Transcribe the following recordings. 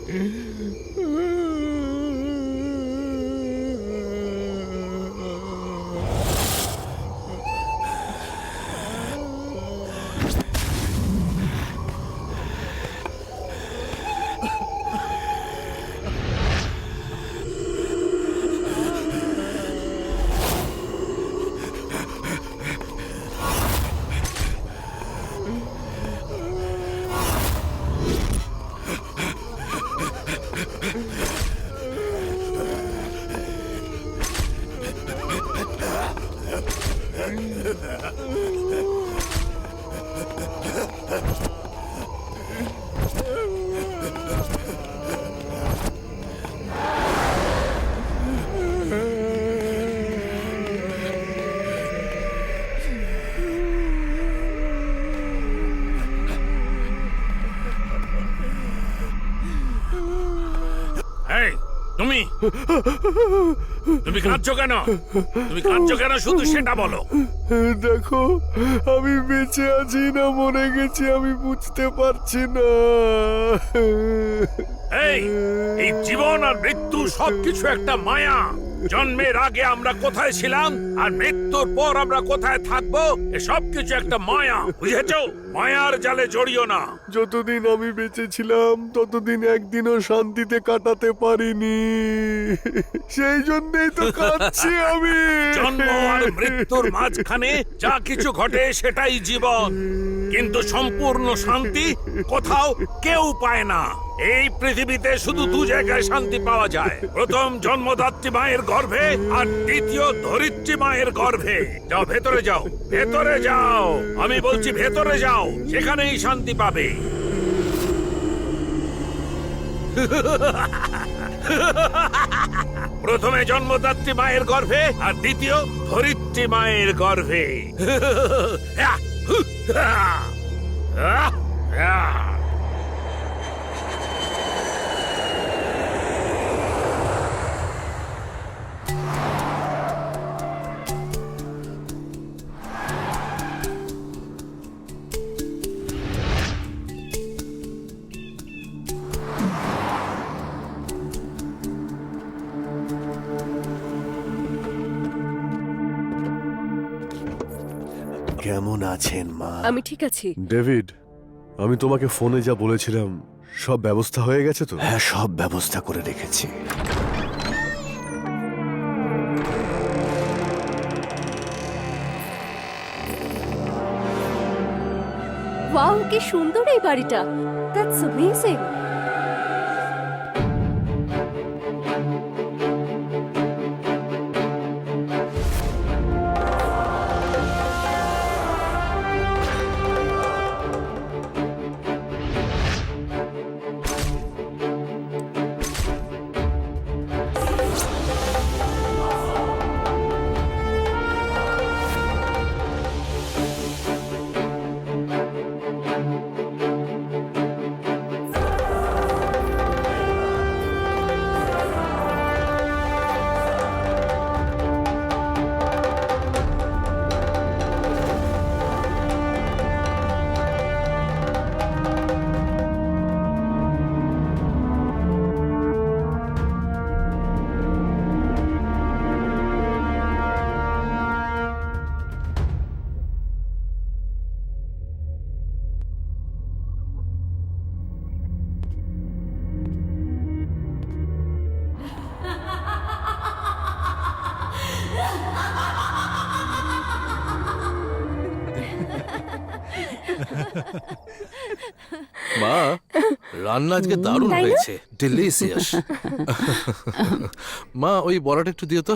তুমি তুমি কাঁদছো কেন? তুমি কাঁদছো কেন শুধু সেটা বলো। দেখো, আমি বেঁচে আছি না মরে গেছি আমি বুঝতে পারছি না। এই জীবন আর মৃত্যু সবকিছু একটা মায়া। জন্মের আগে আমরা কোথায় ছিলাম আর মৃত্যুর পর আমরা কোথায় থাকবো, এসব কিছু একটা মায়া, বুঝেছো? মায়ার জালে জড়িও না। যতদিন আমি বেঁচে ছিলাম ততদিন একদিনও শান্তিতে কাটাতে পারিনি, সেই জন্যই তো কাঁদছি আমি। জন্ম আর মৃত্যুর মাঝখানে যা কিছু ঘটে সেটাই জীবন, কিন্তু সম্পূর্ণ শান্তি কোথাও কেউ পায় না। এই পৃথিবীতে শুধু দু জায়গায় শান্তি পাওয়া যায়, প্রথম জন্মদাত্রী মায়ের গর্ভে আর দ্বিতীয় ধরিত্রী মায়ের গর্ভে। যাও ভেতরে যাও, ভেতরে যাও, আমি বলছি ভেতরে যাও, সেখানেই শান্তি পাবে। প্রথমে জন্মদাত্রী মায়ের গর্ভে আর দ্বিতীয় ধরিত্রী মায়ের গর্ভে। কেমন আছেন মা? আমি ঠিক আছি। ডেভিড, আমি তোমাকে ফোনে যা বলেছিলাম সব ব্যবস্থা হয়ে গেছে তো? হ্যাঁ, সব ব্যবস্থা করে রেখেছি। ওয়াও, কি সুন্দর এই বাড়িটা। That's amazing. মা, রান্না আজকে দারুণ হয়েছে, ডিলিশিয়াস। মা, ওই বড়াটা একটু দিও তো।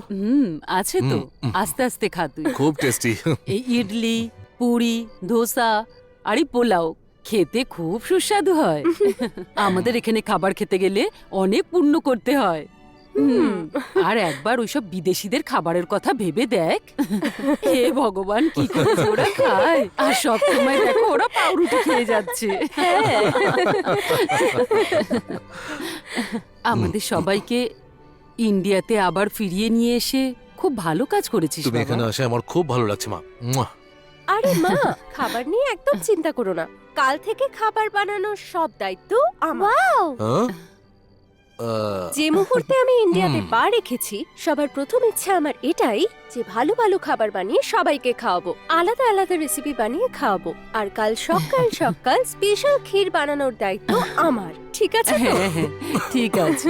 আছে তো, আস্তে আস্তে খা তুই। খুব টেস্টি। এই ইডলি, পুরি, ধোসা আর এই পোলাও খেতে খুব সুস্বাদু হয়। আমাদের এখানে খাবার খেতে গেলে অনেক পুণ্য করতে হয়। আর একবার ওইসব বিদেশিদের খাবারের কথা ভেবে দেখ, হে ভগবান, কি করে যে ওরা খায়, আর সব সময় দেখো ওরা পাউরুটি খেয়ে যাচ্ছে। আমাদের সবাইকে ইন্ডিয়াতে আবার ফিরিয়ে নিয়ে এসে খুব ভালো কাজ করেছিস। তুমি এখানে আসে আমার খুব ভালো লাগছে মা। আরে মা, খাবার নিয়ে একদম চিন্তা করো না। কাল থেকে খাবার বানানোর সব দায়িত্ব আমার। হ্যাঁ? যে মুহূর্তে আমি ইন্ডিয়াতে পা রেখেছি সবার প্রথম ইচ্ছা আমার এটাই যে ভালো ভালো খাবার বানিয়ে সবাইকে খাওয়াবো, আলাদা আলাদা রেসিপি বানিয়ে খাওয়াবো, আর কাল সকাল সকাল স্পেশাল ক্ষীর বানানোর দায়িত্ব আমার। ঠিক আছে তো? হ্যাঁ, হ্যাঁ, ঠিক আছে।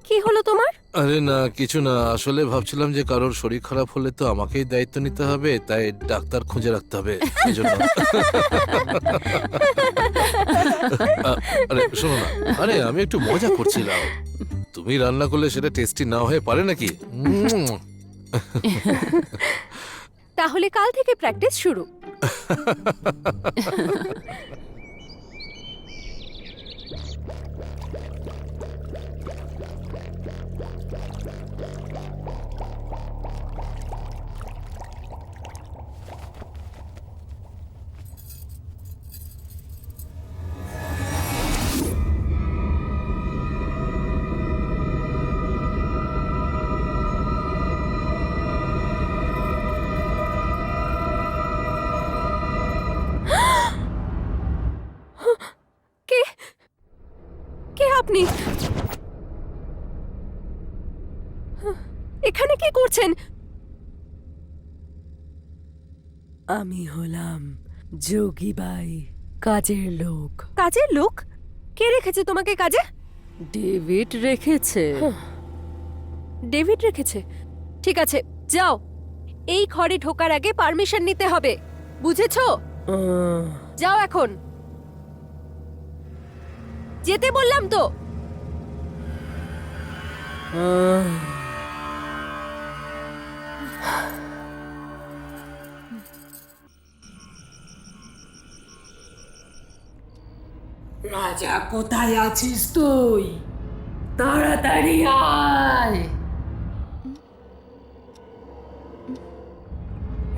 কি হলো তোমার? আরে না, কিছু না। আসলে ভাবছিলাম যে কারোর শরীর খারাপ হলে তো আমাকেই দায়িত্ব নিতে হবে, তাই ডাক্তার খুঁজে রাখতে হবে এজন্য। আরে শোনো না, আরে আমি একটু মজা করছিলাম। তুমি রান্না করলে সেটা টেস্টি না হয়ে পারে নাকি? তাহলে কাল থেকে প্র্যাকটিস শুরু। কে কে আপনি? এখানে কি করছেন? আমি হলাম যোগীবাই, কাজের লোক। কাজের লোক? কে রেখেছে তোমাকে কাজে? ডেভিড রেখেছে। ডেভিড রেখেছে? ঠিক আছে, যাও। এই ঘরে ঢোকার আগে পারমিশন নিতে হবে, বুঝেছো? যাও এখন, যেতে বললাম তো। রাজা, কোথায় আছিস তুই? তাড়াতাড়ি আয়।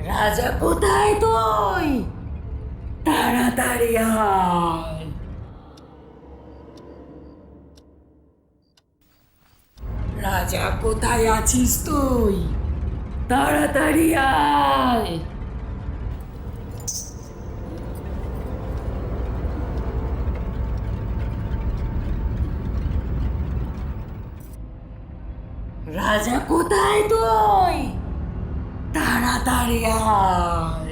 রাজা, কোথায় তুই? তাড়াতাড়ি আয়। রাজা, কোথায় আছিস তুই? তাড়াতাড়ি আয়। রাজা, কোথায় তুই? তাড়াতাড়ি আয়।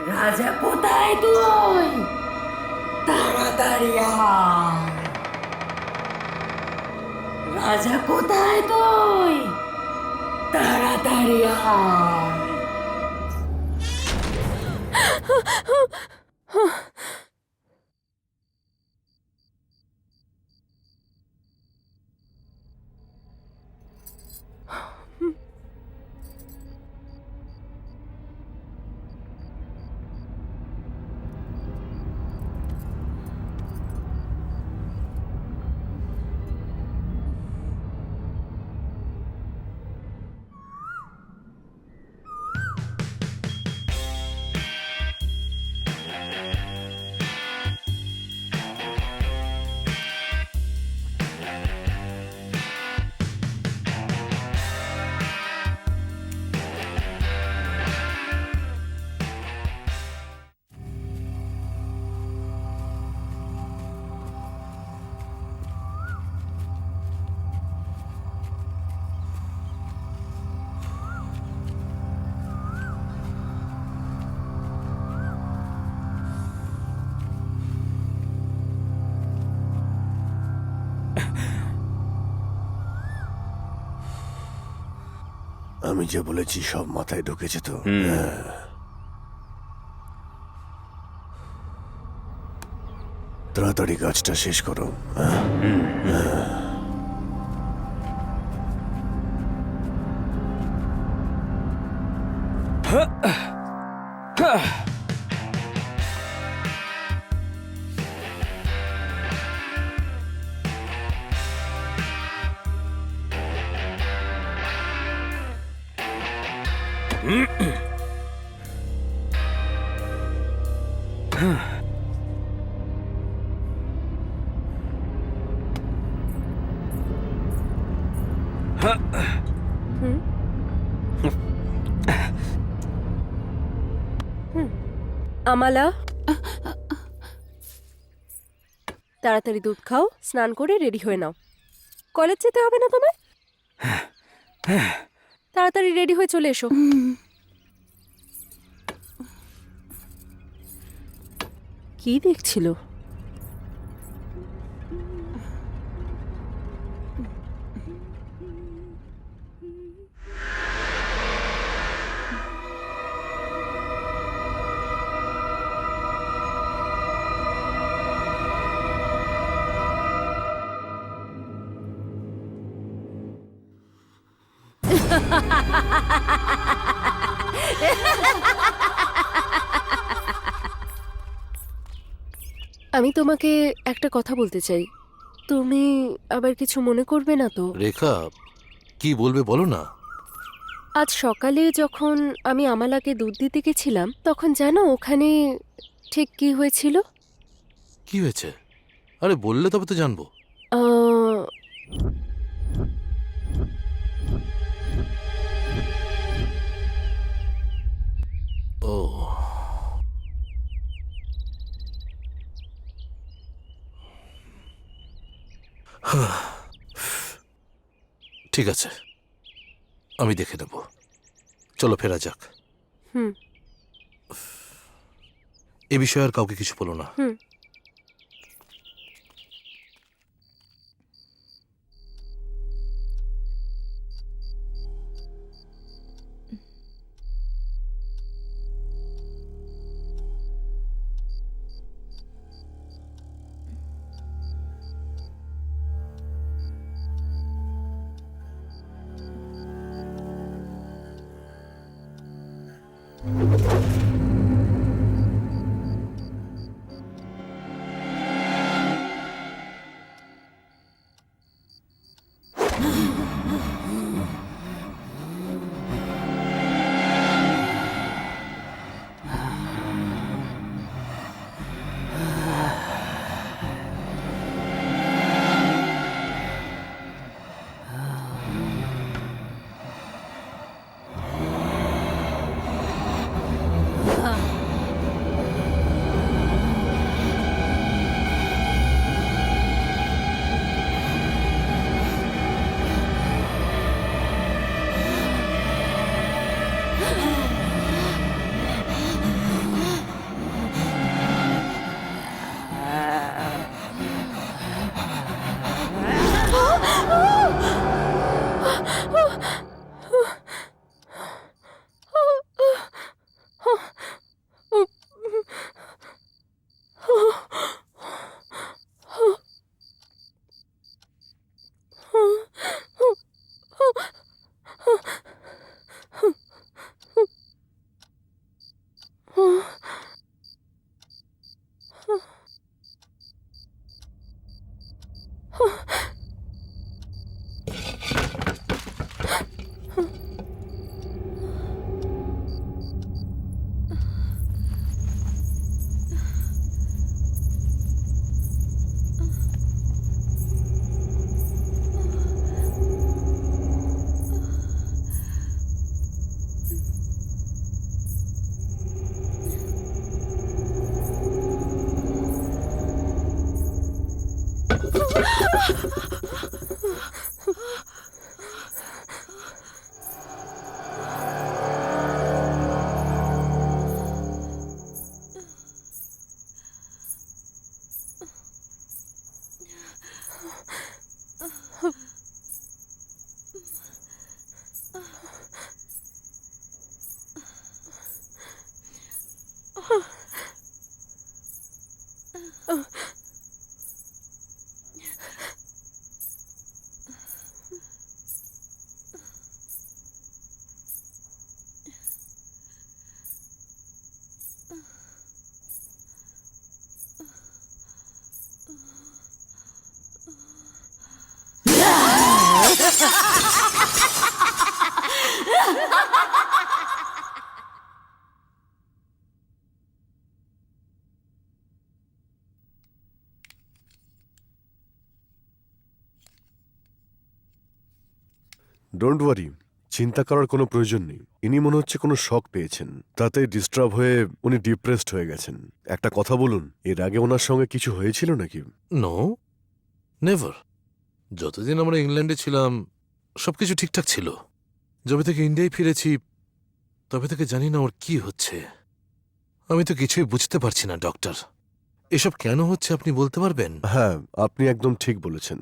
রাজা, কোথায় তুই? তাড়াতাড়ি আয়। রাজা, কোথায় তুই? তাড়াতাড়ি আয়। আমি যে বলেছি সব মাথায় ঢুকেছে তো? হ্যাঁ। তাড়াতাড়ি কাজটা শেষ করো। আমালা, তাড়াতাড়ি দুধ খাও, স্নান করে রেডি হয়ে নাও। কলেজ যেতে হবে না তোমার? তাড়াতাড়ি রেডি হয়ে চলে এসো। কি দেখছিল? আমি তোমাকে একটা কথা বলতে চাই, তুমি আবার কিছু মনে করবে না তো? রেখা, কি বলবে বলো না। আজ সকালে যখন আমি আমালাকে দুধ দিতে গেছিলাম, তখন জানো ওখানে ঠিক কি হয়েছিল? কি হয়েছে? আরে বললে তবে তো জানবো। আহ, ও, ঠিক আছে, আমি দেখে নেব। চলো ফেরা যাক। হুম। এ বিষয়ে আর কাউকে কিছু বলো না। হুম। ডোন্ট ওয়ারি, চিন্তা করার কোনো প্রয়োজন নেই। ইনি মনে হচ্ছে কোনো শক পেয়েছেন, তাতে ডিস্টার্ব হয়ে উনি ডিপ্রেসড হয়ে গেছেন। একটা কথা বলুন, এর আগে ওনার সঙ্গে কিছু হয়েছিল নাকি? No, never. যতদিন আমরা ইংল্যান্ডে ছিলাম সবকিছু ঠিকঠাক ছিল। যবে থেকে ইন্ডিয়ায় ফিরেছি তবে থেকে জানি না ওর কি হচ্ছে। আমি তো কিছুই বুঝতে পারছি না ডক্টর। এসব কেন হচ্ছে আপনি বলতে পারবেন? হ্যাঁ, আপনি একদম ঠিক বলেছেন।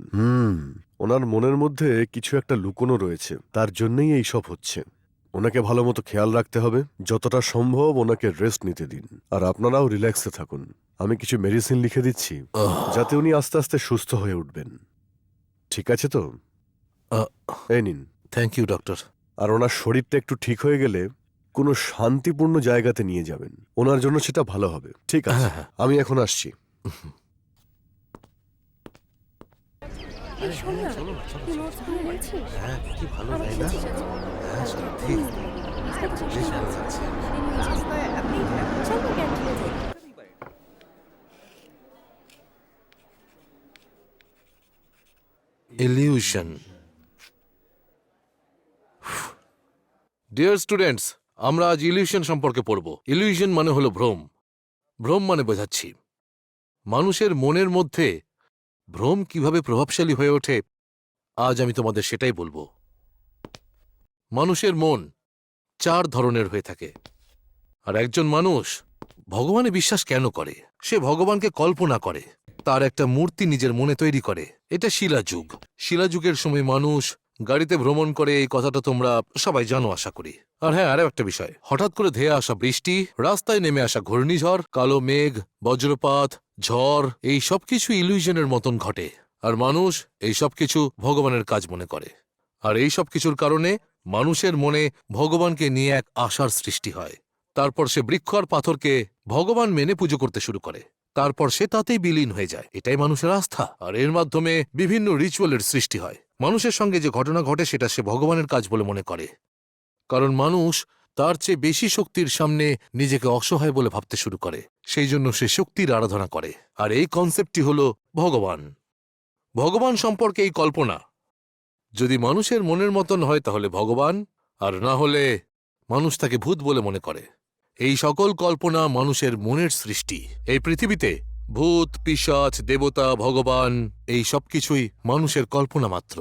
ওনার মনের মধ্যে কিছু একটা লুকোনো রয়েছে, তার জন্যই এই সব হচ্ছে। ওনাকে ভালো মতো খেয়াল রাখতে হবে, যতটা সম্ভব ওনাকে রেস্ট নিতে দিন। আর আপনারাও রিল্যাক্সে থাকুন। আমি কিছু মেডিসিন লিখে দিচ্ছি, যাতে উনি আস্তে আস্তে সুস্থ হয়ে উঠবেন। ঠিক আছে তো? এই নিন। Thank you doctor. আর ওনার শরীরটা একটু ঠিক হয়ে গেলে কোনো শান্তিপূর্ণ জায়গাতে নিয়ে যাবেন, ওনার জন্য সেটা ভালো হবে। ঠিক আছে, হ্যাঁ। আমি এখন আসছি। এই শোন না, তুই নোটসগুলো নিয়েছিস? হ্যাঁ, কি ভালো আমার তাই না? কাছে আছে। হ্যাঁ, সত্যি। বেশ ভালো লাগছে। চল না ক্যান্টিনে যাই। ইলিউশন। ডিয়ার স্টুডেন্টস, আমরা আজ ইলিউশন সম্পর্কে পড়ব। ইলিউশন মানে হলো ভ্রম। ভ্রম মানে বোঝাচ্ছি মানুষের মনের মধ্যে ভ্রম কিভাবে প্রভাবশালী হয়ে ওঠে। আজ আমি তোমাদের সেটাই বলবো। মানুষের মন 4 ধরনের হয়ে থাকে। আর একজন মানুষ ভগবানে বিশ্বাস কেন করে? সে ভগবানকে কল্পনা করে, তার একটা মূর্তি নিজের মনে তৈরি করে। এটা শিলাযুগ। শিলাযুগের সময় মানুষ গাড়িতে ভ্রমণ করে, এই কথাটা তোমরা সবাই জানো আশা করি। আর হ্যাঁ, আরও একটা বিষয়, হঠাৎ করে ধেয়ে আসা বৃষ্টি, রাস্তায় নেমে আসা ঘূর্ণিঝড়, কালো মেঘ, বজ্রপাত, ঝড়, এই সব কিছু ইলিউশনের মতন ঘটে। আর মানুষ এই সব কিছু ভগবানের কাজ মনে করে। আর এই সব কিছুর কারণে মানুষের মনে ভগবানকে নিয়ে এক আশার সৃষ্টি হয়। তারপর সে বৃক্ষ আর পাথরকে ভগবান মেনে পুজো করতে শুরু করে। তারপর সে তাতেই বিলীন হয়ে যায়। এটাই মানুষের আস্থা। আর এর মাধ্যমে বিভিন্ন রিচুয়ালের সৃষ্টি হয়। মানুষের সঙ্গে যে ঘটনা ঘটে সেটা সে ভগবানের কাজ বলে মনে করে, কারণ মানুষ তার চেয়ে বেশি শক্তির সামনে নিজেকে অসহায় বলে ভাবতে শুরু করে। সেই জন্য সে শক্তির আরাধনা করে। আর এই কনসেপ্টটি হল ভগবান। ভগবান সম্পর্কে এই কল্পনা যদি মানুষের মনের মতন হয় তাহলে ভগবান, আর না হলে মানুষ তাকে ভূত বলে মনে করে। এই সকল কল্পনা মানুষের মনের সৃষ্টি। এই পৃথিবীতে ভূত, পিশাচ, দেবতা, ভগবান এই সব কিছুই মানুষের কল্পনা মাত্র।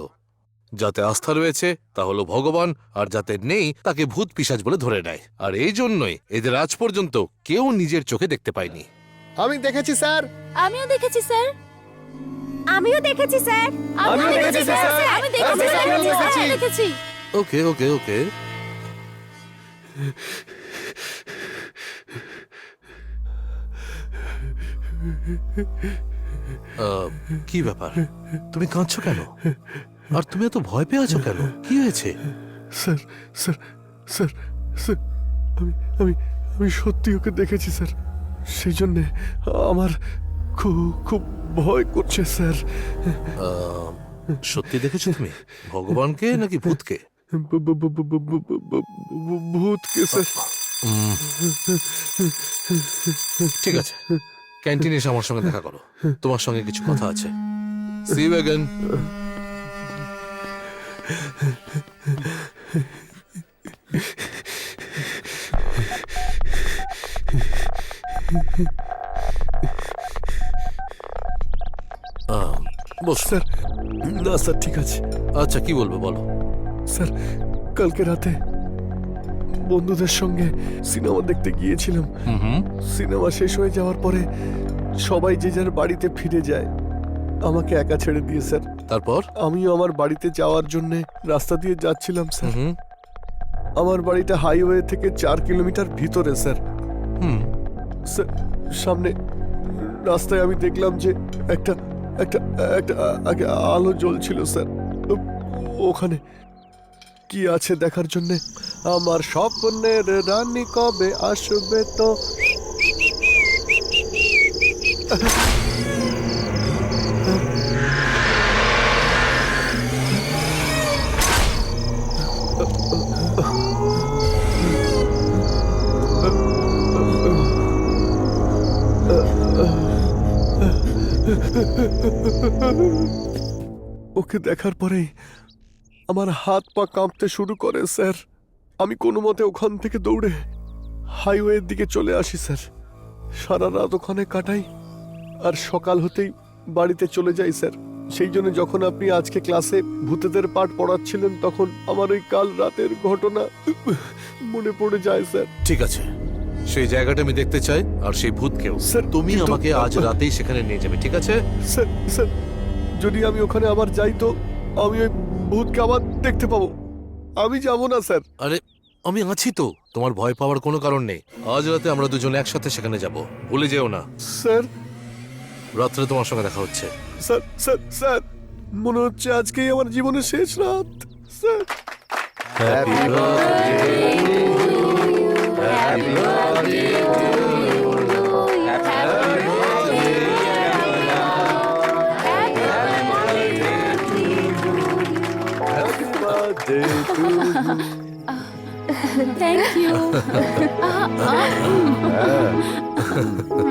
যাতে আস্থা রয়েছে তা হলো ভগবান, আর যাতে নেই তাকে ভূত পিশাচ বলে ধরে নেয়। আর এই জন্যই এদের আজ পর্যন্ত কেউ নিজের চোখে দেখতে পায়নি। আমি দেখেছি স্যার। আমিও দেখেছি স্যার। আমিও দেখেছি স্যার। আমিও দেখেছি স্যার। আমি দেখেছি স্যার। আমিও দেখেছি। আমি দেখেছি। ওকে ওকে ওকে। কি ব্যাপার, তুমি কাঁদছো কেন? আর তুমি এত ভয় পেয়ে আছো কেন? কি হয়েছে? স্যার স্যার স্যার স্যার আমি আমি আমি সত্যি ওকে দেখেছি স্যার। সেই জন্যে আমার খুব খুব ভয় করছে স্যার। সত্যি দেখেছো তুমি? ভগবানকে নাকি ভূতকে? ভূতকে স্যার। ঠিক আছে, ক্যান্টিনে এসে আমার সঙ্গে দেখা করো। তোমার সঙ্গে কিছু কথা আছে। See you again. Boss. Sir না স্যার, ঠিক আছে। আচ্ছা, কি বলবো বলো। স্যার, কালকে রাতে বন্ধুদের সঙ্গে সিনেমা দেখতে গিয়েছিলাম। সিনেমা শেষ হয়ে যাওয়ার পরে সবাই যে যার বাড়িতে ফিরে যায়, আমাকে একা ছেড়ে দিয়ে স্যার। তারপর? আমিও আমার বাড়িতে যাওয়ার জন্য রাস্তা দিয়ে যাচ্ছিলাম স্যার। আমার বাড়িটা হাইওয়ে থেকে 4 কিলোমিটার ভিতরে স্যার। স্যার, সামনে রাস্তায় আমি দেখলাম যে একটা একটা একটা আলো জ্বলছিল স্যার। ওখানে কি আছে দেখার জন্য আমার স্বপ্নের রানী কবে আসবে তো। ওকে দেখার পরেই আমার হাত পা কাঁপতে শুরু করে স্যার। আমি কোনো মতে ওখান থেকে দৌড়ে হাইওয়ের দিকে চলে আসি স্যার। সারা রাত ওখানে কাটাই আর সকাল হতেই বাড়িতে চলে যাই স্যার। সেই জন্য যখন আপনি আজকে ক্লাসে ভূতেদের পাঠ পড়াচ্ছিলেন তখন আমার ওই কাল রাতের ঘটনা মনে পড়ে যায় স্যার। ঠিক আছে, সেই জায়গাটা আমি দেখতে চাই, আর সেই ভূতকেও। স্যার, তুমি কিন্তু- আমাকে আজ রাতেই সেখানে নিয়ে যাবে, ঠিক আছে? স্যার স্যার, যদি আমি ওখানে আবার যাই তো আমি ওই ভূতকে আবার দেখতে পাবো। আমি যাব না স্যার। আরে আমি আছি তো, তোমার ভয় পাওয়ার কোনো কারণ নেই। আজ রাতে আমরা দুজন একসাথে সেখানে যাব, ভুলে যেও না। স্যার রাত্রে তোমার সঙ্গে দেখা হচ্ছে। স্যার স্যার স্যার, মনে হচ্ছে আজকেই আমার জীবনের শেষ রাত sir. Happy birthday to you. Thank you.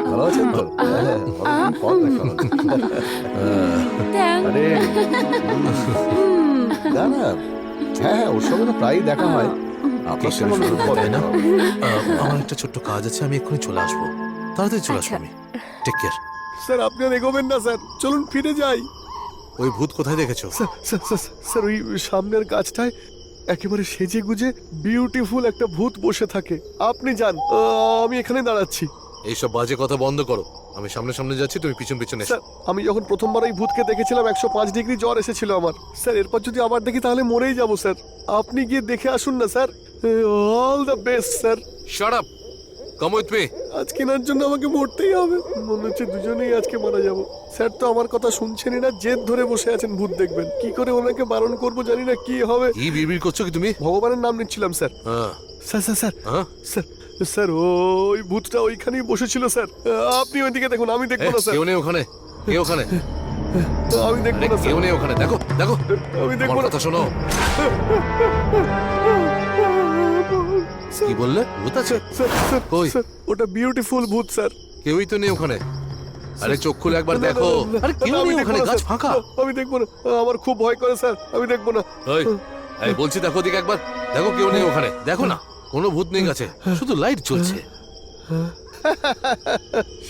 ভালো আছেন তো? অনেকদিন পর দেখা হলো। থ্যাংক আরে না না, হ্যাঁ ওর সঙ্গে তো প্রায়ই দেখা হয়। আপনার সঙ্গে শুরু করে না। আমার একটা ছোট্ট কাজ আছে, আমি এক্ষুনি চলে আসবো। তাড়াতাড়ি চলে আসবো আমি। Take care. স্যার আপনি আর এগোবেন না স্যার, চলুন ফিরে যাই। ওই ভূত কোথায় দেখেছো? স্যার স্যার স্যার, স্যার ওই সামনের গাছটায় একেবারে সেজে গুজে বিউটিফুল একটা ভূত বসে থাকে। আপনি যান, আমি এখানে দাঁড়াচ্ছি। এইসব বাজে কথা বন্ধ করো। আমি সামনে সামনে যাচ্ছি, তুমি পিছন পিছনে এসো। স্যার আমি যখন প্রথমবার এই ভূতকে দেখেছিলাম 105 ডিগ্রি জ্বর এসেছিল আমার। স্যার এরপর যদি আবার দেখি তাহলে মরেই যাব স্যার। আপনি গিয়ে দেখে আসুন না sir. All the best sir. Shut up, come with me. আজ কেনার জন্য আমাকে মরতেই হবে। মনে হচ্ছে দুজনেই আজকে মারা যাব। স্যার তো আমার কথা শুনছেনই না, জেদ ধরে বসে আছেন ভূত দেখবেন। কি করে ওনাকে বারণ করবো জানি না, কি হবে। কি বিড়বিড় করছো কি তুমি? ভগবানের নাম নিচ্ছিলাম স্যার। হ্যাঁ স্যার স্যার স্যার হ্যাঁ, স্যার স্যার, ওই ভূতটা ওইখানেই বসেছিল স্যার। আপনি ওইদিকে দেখুন, আমি দেখবো না স্যার। কেউ নেই ওখানে, কে ওখানে? আমি দেখবো আরে না কেউ স্যার। নেই ওখানে, দেখো দেখো। আমি দেখবো আমার না। কথা শোনো। কি বললে? ভূত আছে? স্যার স্যার কই? স্যার, ওটা বিউটিফুল ভূত স্যার। কেউই তো নেই ওখানে। আরে চোখ খুলে একবার না, না, দেখো। না, না, আরে কেউ আমি নেই দেখবো ওখানে, না, গাছ স্যার। ফাঁকা। আমি দেখবো না, আমার খুব ভয় করে স্যার, আমি দেখবো না। ওই এই বলছি, দেখো দিকে একবার দেখো, কেউ নেই ওখানে, দেখো না। কোনো ভূত নেই গাছে, শুধু লাইট জ্বলছে।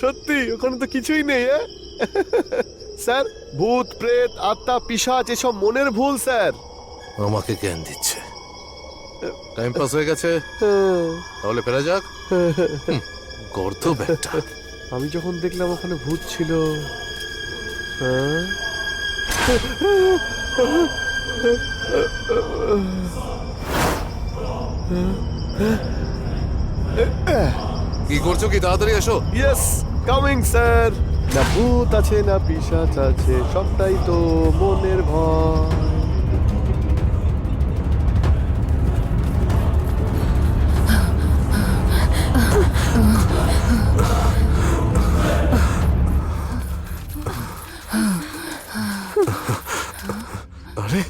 সত্যি ওখানে তো কিছুই নেই। স্যার ভূত প্রেত আত্মা পিশাচ এসব মনের ভুল স্যার। আমাকে জ্ঞান দিচ্ছে। টাইম পাস হয়ে গেছে, তাহলে ফেরা যাক। গর্ত ব্যাগটা। আমি যখন দেখলাম ওখানে ভূত ছিল, হ্যাঁ? কি করছো কি? তাড়াতাড়ি এসো। Yes coming sir. না ভূত আছে না পিশাচ আছে, সবটাই তো মনের ভয়। আরে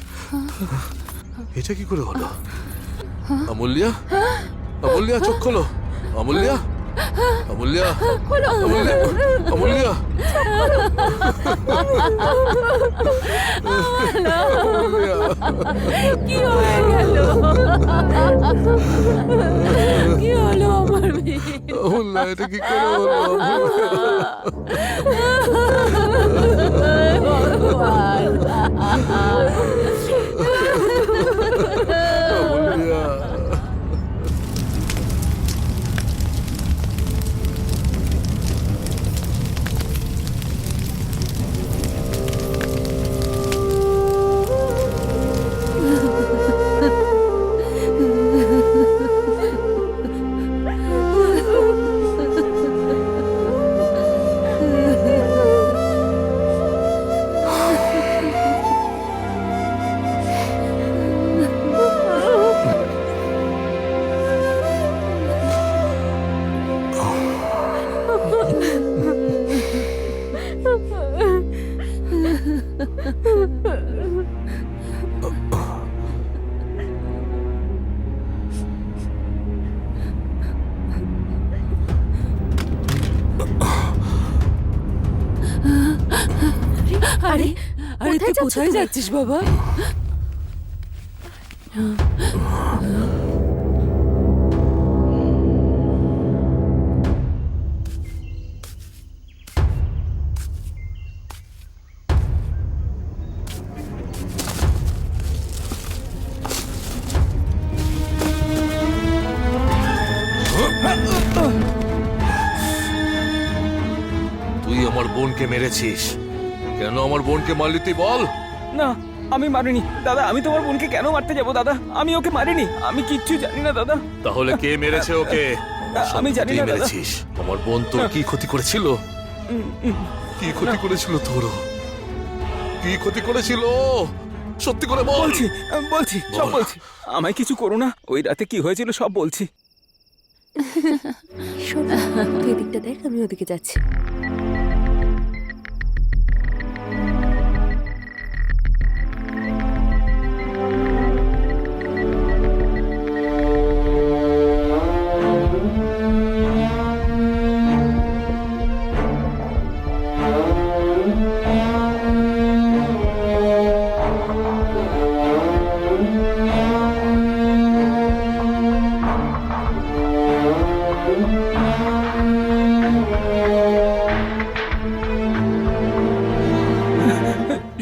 এটা কি করে হলো? অমূল্যা, অমূল্যা চোখ খোলো। অমূল্যা, অমূল্যা, অমূল্যা, অমূল্যা। অমূল্যা। কি হয়ে গেল? কি হলো আমার মেয়ে? অমূল্যা, এটা কি করে হলো? অমূল্যা। আরে আরে কোথায় তুই যাচ্ছ কোথায় তুমি? যাচ্ছিস বাবা? তুই আমার বোনকে মেরেছিস। কেন আমার বোনকে মারলি তুই বল? না, আমি মারিনি দাদা। আমি তোমার বোনকে কেন মারতে যাব দাদা? আমি ওকে মারিনি। আমি কিচ্ছু জানি না দাদা। তাহলে কে মেরেছে ওকে? আমি জানি তুই না দাদা। মেরেছিস। আমার বোন তোর কি ক্ষতি করেছিল? কি ক্ষতি করেছিল তোর? কি ক্ষতি করেছিল? সত্যি করে বল। বলছি বলছি সব বল। বলছি। আমায় কিছু করো না। ওই রাতে কি হয়েছিল সব বলছি। শোন, তুই এদিকটা দেখ, আমি ওদিকে যাচ্ছি।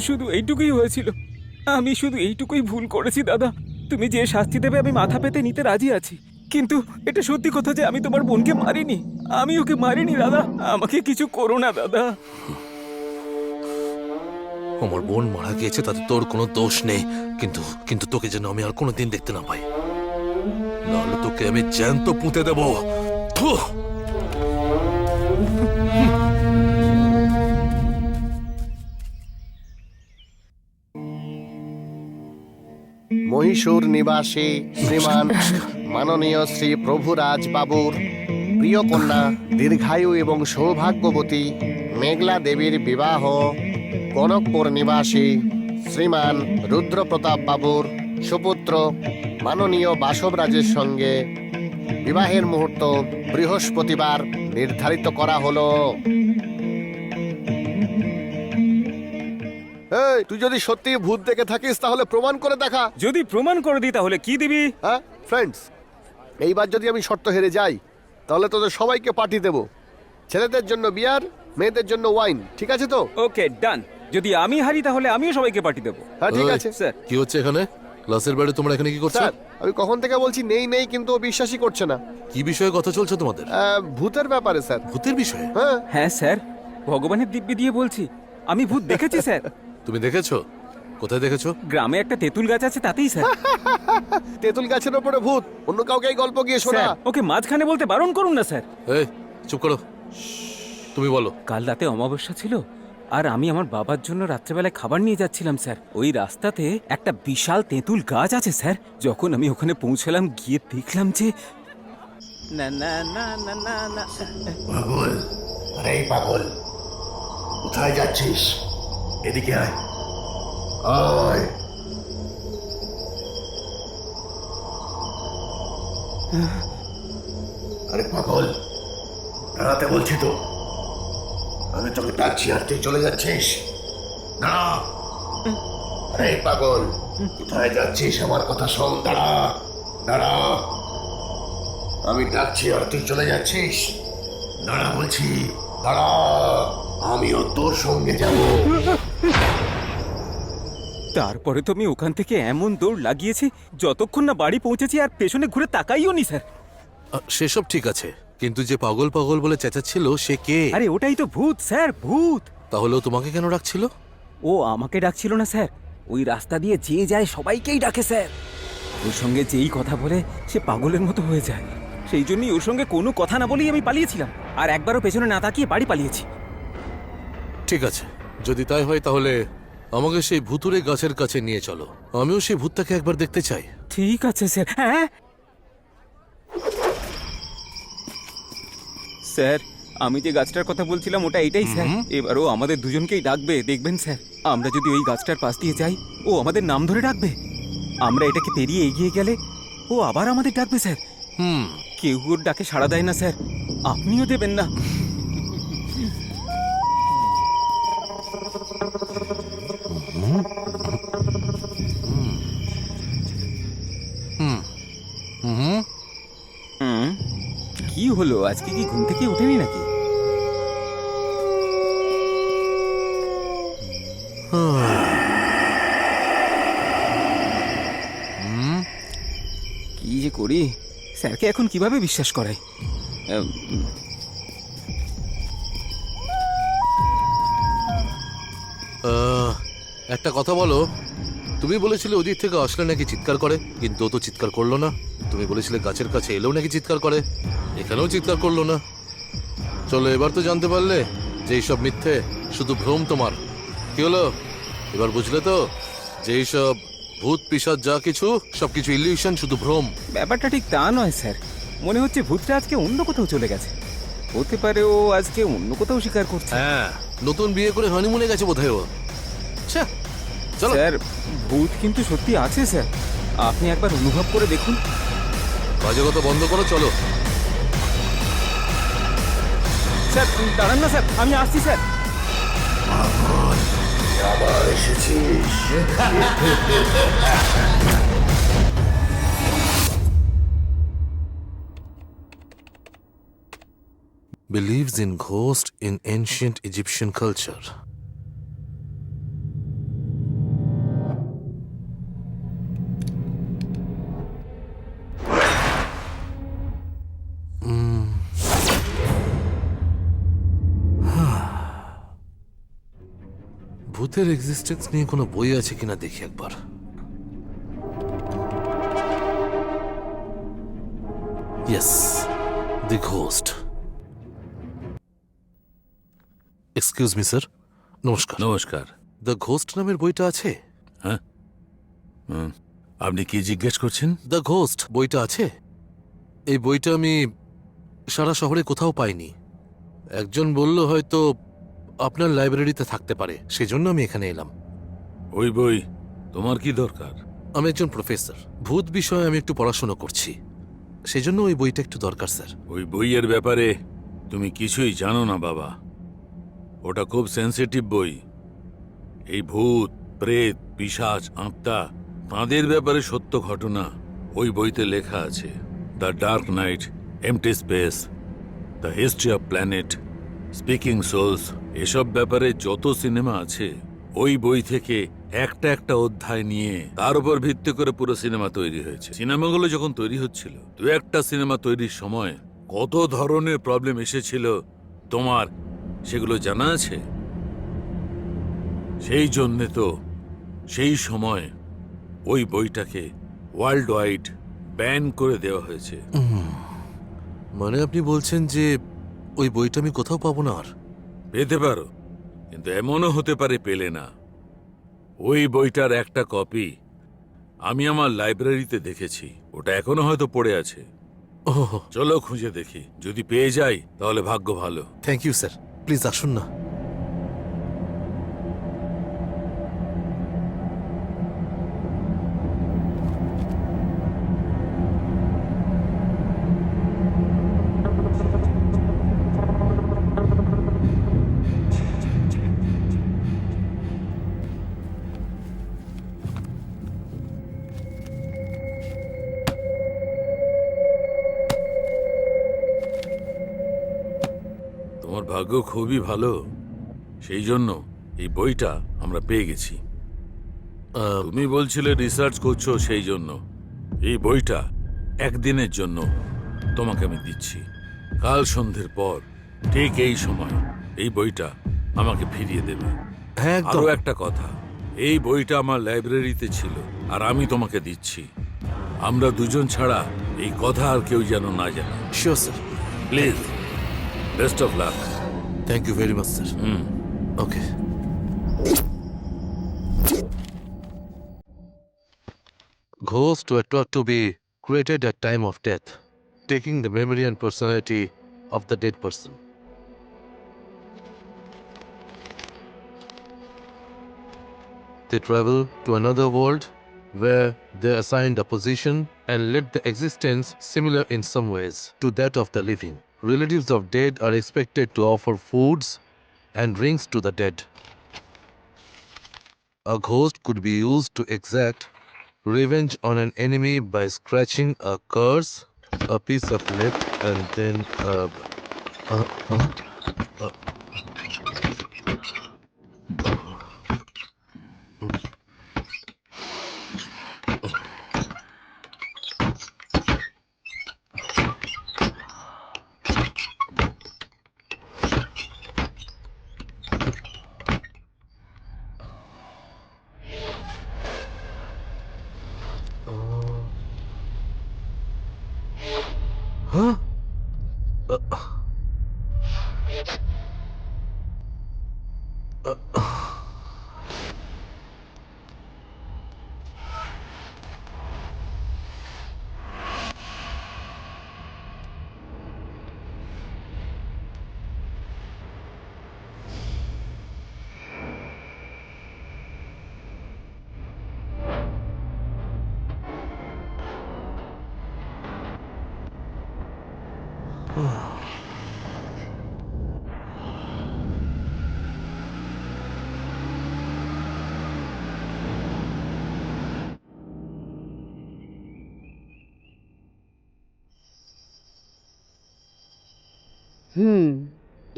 শুধু এইটুকুই হয়েছিল। আমি শুধু এইটুকুই ভুল করেছি দাদা। তুমি যে শাস্তি দেবে আমি মাথা পেতে নিতে রাজি আছি, কিন্তু এটা সত্যি কথা যে আমি তোমার বোনকে মারিনি। আমি ওকে মারিনি দাদা। আমাকে কিছু করো না দাদা। আমার বোন মারা গিয়েছে, তাতে তোর কোনো দোষ নেই। কিন্তু কিন্তু তোকে যেন আমি আর কোনোদিন দেখতে না পাই, নাহলে তোকে আমি জ্যান্ত পুঁতে দেবো। থুহ! মহীশূর নিবাসী শ্রীমান মাননীয় শ্রী প্রভুরাজ বাবুর প্রিয় কন্যা দীর্ঘায়ু এবং সৌভাগ্যবতী মেঘলা দেবীর বিবাহ কনকপুর নিবাসী শ্রীমান রুদ্রপ্রতাপ বাবুর সুপুত্র মাননীয় বাসবরাজের সঙ্গে বিবাহের মুহূর্ত বৃহস্পতিবার নির্ধারিত করা হলো। এই, তুই যদি সত্যি ভূত দেখে থাকিস তাহলে প্রমাণ করে দেখা। যদি প্রমাণ করে দিই তাহলে কি দিবি? হ্যাঁ ফ্রেন্ডস, এইবার যদি আমি শর্ত হেরে যাই তাহলে তোদের সবাইকে পার্টি দেব। ছেলেদের জন্য বিয়ার, মেয়েদের জন্য ওয়াইন, ঠিক আছে তো? ওকে ডান। যদি আমি হারি তাহলে আমিও সবাইকে পার্টি দেবো। হ্যাঁ ঠিক ওই, আছে স্যার। কি হচ্ছে এখানে? ক্লাসের বাইরে তোমরা এখানে কি করছো? স্যার, আমি কখন থেকে বলছি নেই নেই, কিন্তু ও বিশ্বাসই করছে না। কি বিষয়ে কথা চলছে তোমাদের? ভূতের ব্যাপারে স্যার। ভূতের বিষয়ে? হ্যাঁ, হ্যাঁ স্যার, ভগবানের দিব্যি দিয়ে বলছি। আমি ভূত দেখেছি স্যার। তুমি দেখেছো? কোথায় দেখেছো? গ্রামে একটা তেঁতুল গাছ আছে তাতেই স্যার। তেঁতুল গাছের ওপরে ভূত, অন্য কাউকে এই গল্প গিয়ে শোনা। স্যার, ওকে মাঝখানে বলতে বারণ করুন না স্যার। এই চুপ করো, তুমি বলো। কাল রাতে অমাবস্যা ছিল, আর আমি আমার বাবার জন্য রাত্রেবেলায় খাবার নিয়ে যাচ্ছিলাম স্যার। ওই রাস্তাতে একটা বিশাল তেঁতুল গাছ আছে স্যার। যখন আমি ওখানে পৌঁছলাম, গিয়ে দেখলাম যে না না না না না না পাগল, আরে এই পাগল, কোথায় যাচ্ছিস? এদিকে আয়, আয়। আরে পাগল, দাঁড়াতে বলছি তো। আমি তোকে ডাকছি আর তুই চলে যাচ্ছিস। দাঁড়া। আরে এই পাগল, কোথায় যাচ্ছিস? আমার কথা শোন। দাঁড়া, দাঁড়া। আমি ডাকছি আর তুই চলে যাচ্ছিস। দাঁড়া বলছি, দাঁড়া। আমিও তোর সঙ্গে যাব। তারপরে তো আমি ওখান থেকে এমন দৌড় লাগিয়েছি, যতক্ষণ না বাড়ি পৌঁছেছি আর পেছনে ঘুরে তাকাইও নি স্যার। সেসব ঠিক আছে, কিন্তু যে পাগল পাগল বলে চেঁচাচ্ছিল সে কে? আরে ওটাই তো ভূত স্যার, ভূত। তাহলেও তোমাকে কেন রাখছিল? ও আমাকে ডাকছিল না স্যার, ওই রাস্তা দিয়ে যে যায় সবাইকেই ডাকে স্যার। ওর সঙ্গে যেই কথা বলে সে পাগলের মতো হয়ে যায়। সেই জন্যই ওর সঙ্গে কোনো কথা না বলেই আমি পালিয়েছিলাম, আর একবারও পেছনে না তাকিয়ে বাড়ি পালিয়েছি। ঠিক আছে, যদি তাই হয় তাহলে আমাকে সেই ভুতুরে গাছের কাছে নিয়ে চলো। আমিও সেই ভূতটাকে একবার দেখতে চাই। ঠিক আছে স্যার। হ্যাঁ স্যার, আমি যে গাছটার কথা বলছিলাম ওটা এটাই স্যার। এবারও আমাদের দুজনকেই ডাকবে, দেখবেন স্যার। আমরা যদি ওই গাছটার পাশ দিয়ে যাই, ও আমাদের নাম ধরে ডাকবে। আমরা এটাকে পেরিয়ে এগিয়ে গেলে ও আবার আমাদের ডাকবে স্যার। কেউ ওর ডাকে সাড়া দেয় না স্যার, আপনিও দেবেন না। কি হলো, আজকে কি ঘুম থেকে ওঠেনি নাকি? কি যে করি, স্যারকে এখন কিভাবে বিশ্বাস করাই? একটা কথা বলো, তুমি বলেছিলে ওদিক থেকে আসলে নাকি চিৎকার করে, কিন্তু ও তো চিৎকার করলো না। তুমি বলেছিলে গাছের কাছে এলেও নাকি চিৎকার করে, এখানেও চিৎকার করলো না। চলো, এবার তো জানতে পারলে যে এইসব মিথ্যে, শুধু ভ্রম তোমার। কি হলো, এবার বুঝলে তো যে এইসব ভূত পিশাচ যা কিছু সবকিছু ইলিউশন, শুধু ভ্রম। ব্যাপারটা ঠিক তা নয় স্যার, মনে হচ্ছে ভূতটা আজকে অন্য কোথাও চলে গেছে। হতে পারে ও আজকে অন্য কোথাও স্বীকার করছে। হ্যাঁ, নতুন বিয়ে করে হানিমুনে গেছে বোধহয় ও। ছ্যা, চলো। স্যার, ভূত কিন্তু সত্যি আছে স্যার, আপনি একবার অনুভব করে দেখুন। বাজে কথা বন্ধ করো, চলো। স্যার দাঁড়ান না স্যার, আমি আসছি স্যার। আবার এসেছিস? Believes in ghost in ancient Egyptian culture. ভূতের এক্সিস্টেন্স নিয়ে কোনো বই আছে কিনা দেখি একবার। ইয়েস, দি ঘোস্ট। এক্সকিউজ মি স্যার, নমস্কার। নমস্কার। দ্য ঘোস্ট নামের বইটা আছে? আপনি কি জিজ্ঞেস করছেন? দ্য ঘোস্ট বইটা আছে? এই বইটা আমি সারা শহরে কোথাও পাইনি। একজন বলল হয়তো আপনার লাইব্রেরিতে থাকতে পারে, সেজন্য আমি এখানে এলাম। ওই বই তোমার কি দরকার? আমি একজন প্রফেসর, ভূত বিষয়ে আমি একটু পড়াশোনা করছি, সেজন্য ওই বইটা একটু দরকার স্যার। ওই বইয়ের ব্যাপারে তুমি কিছুই জানো না বাবা, ওটা খুব সেন্সিটিভ বই। এই ভূত, প্রেত, পিশাচ, আত্মা, তাঁদের ব্যাপারে সত্য ঘটনা ওই বইতে লেখা আছে। The dark night, empty space, the history of planet, speaking souls, এসব ব্যাপারে যত সিনেমা আছে ওই বই থেকে একটা একটা অধ্যায় নিয়ে তার উপর ভিত্তি করে পুরো সিনেমা তৈরি হয়েছে। সিনেমাগুলো যখন তৈরি হচ্ছিল, দু একটা সিনেমা তৈরির সময় কত ধরনের প্রবলেম এসেছিল তোমার সেগুলো জানা আছে? সেই জন্যে তো সেই সময় ওই বইটাকে ওয়ার্ল্ড ওয়াইড ব্যান করে দেওয়া হয়েছে। মানে আপনি বলছেন যে ওই বইটা আমি কোথাও পাবো না আর? পেতে পারো, কিন্তু এমনও হতে পারে পেলে না। ওই বইটার একটা কপি আমি আমার লাইব্রেরিতে দেখেছি, ওটা এখনো হয়তো পড়ে আছে। ওহ, চলো খুঁজে দেখি, যদি পেয়ে যাই তাহলে ভাগ্য ভালো। থ্যাংক ইউ স্যার, প্লিজ আসুন না। তোমার ভাগ্য খুবই ভালো, সেই জন্য এই বইটা আমরা পেয়ে গেছি। তুমি বলছিলে রিসার্চ করছো, সেই জন্য এই বইটা একদিনের জন্য তোমাকে আমি দিচ্ছি। কাল সন্ধ্যের পর ঠিক এই সময় এই বইটা আমাকে ফিরিয়ে দেবে। হ্যাঁ, আরো একদম। একটা কথা, এই বইটা আমার লাইব্রেরিতে ছিল আর আমি তোমাকে দিচ্ছি। আমরা দুজন ছাড়া এই কথা আর কেউ যেন না জানে। Sure sir, please, best of luck. Thank you very much sir. Okay. Ghosts were thought to be created at time of death, taking the memory and personality of the dead person. They travel to another world where they are assigned a position and led the existence similar in some ways to that of the living. Relatives of dead are expected to offer foods and drinks to the dead. A ghost could be used to exact revenge on an enemy by scratching a curse a piece of lip, and then huh?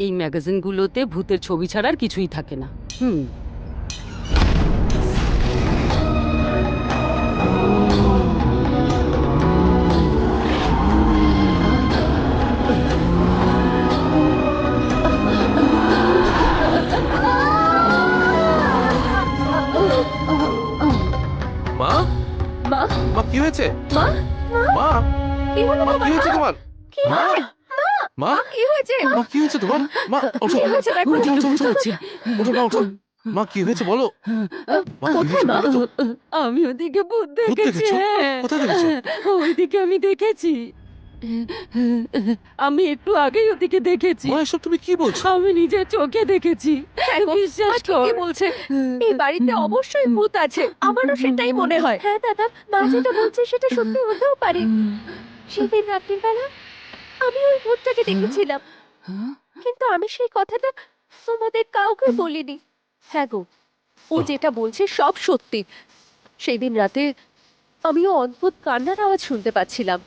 এই ম্যাগাজিনগুলোতে ভূতের ছবি ছাড়া আর কিছুই থাকে না। মা, মা মা কি হয়েছে? মা মা, কি হলো মা কি হয়েছে তোমার? তোমার? মা, মা, কি হয়েছে? মা কি হয়েছে তোমার? মা, ওঠো, কি হয়েছে দেখো? ওঠো, ওঠো, ওঠো, ওঠো, মা, ওঠো। মা কি হয়েছে বলো? মা কি হয়েছে বলো তো? আমি ওদিকে ভূত ভূত দেখেছি। দেখেছো? হ্যাঁ। কোথায় দেখেছো? ওইদিকে আমি দেখেছি। আমি একটু আগেই ওদিকে দেখেছি। মা এসব তুমি কি বলছো? আমি নিজের চোখে দেখেছি। বিশ্বাস কর। কি বলছে? এই বাড়িতে অবশ্যই ভূত আছে। আমারও সেটাই মনে হয়। হ্যাঁ দাদা, মা যেটা বলছে সেটা সত্যি হতেও পারে। সেদিন রাত্রির বেলা আমি ওই ভূতটাকে দেখেছিলাম, কিন্তু আমি সেই কথাটা তোমাদের কাউকে বলিনি। হ্যাঁ গো, ও যেটা বলছে সব সত্যি। সেই দিন রাতে আমিও অদ্ভুত কান্নার আওয়াজ শুনতে পাচ্ছিলাম,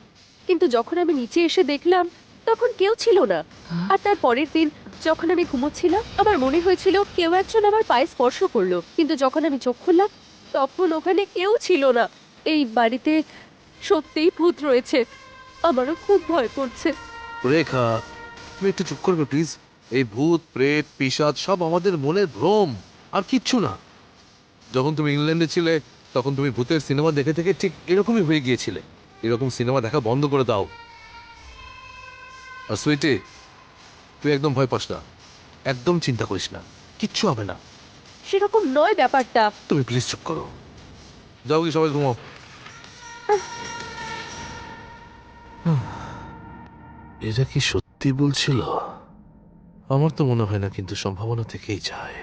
কিন্তু যখন আমি নিচে এসে দেখলাম তখন কেউ ছিল না। আর তার পরের দিন যখন আমি ঘুমোচ্ছিলাম আমার মনে হয়েছিল কেউ একজন আমার পায়ে স্পর্শ করলো, কিন্তু যখন আমি চোখ খুললাম তখন ওখানে কেউ ছিল না। এই বাড়িতে সত্যিই ভূত রয়েছে। আমারও খুব ভয় করছে। রেখা, তুমি একটু চুপ করবে প্লিজ। এই ভূত, প্রেত, পিশাচ সব আমাদের মনের ভ্রম, আর কিচ্ছু না। যখন তুমি ইংল্যান্ডে ছিলে তখন তুমি ভূতের সিনেমা দেখে থেকে ঠিক এরকমই হয়ে গিয়েছিলে। এরকম সিনেমা দেখা বন্ধ করে দাও। আর সুইটি, তুই একদম ভয় পাস না, একদম চিন্তা করিস না, কিচ্ছু হবে না। সেরকম নয় ব্যাপারটা। তুমি প্লিজ চুপ করো। যাও কি সবাই ঘুমাও। এটা কি সত্যি বলছিল? আমার তো মনে হয় না, কিন্তু সম্ভাবনা থেকেই যায়।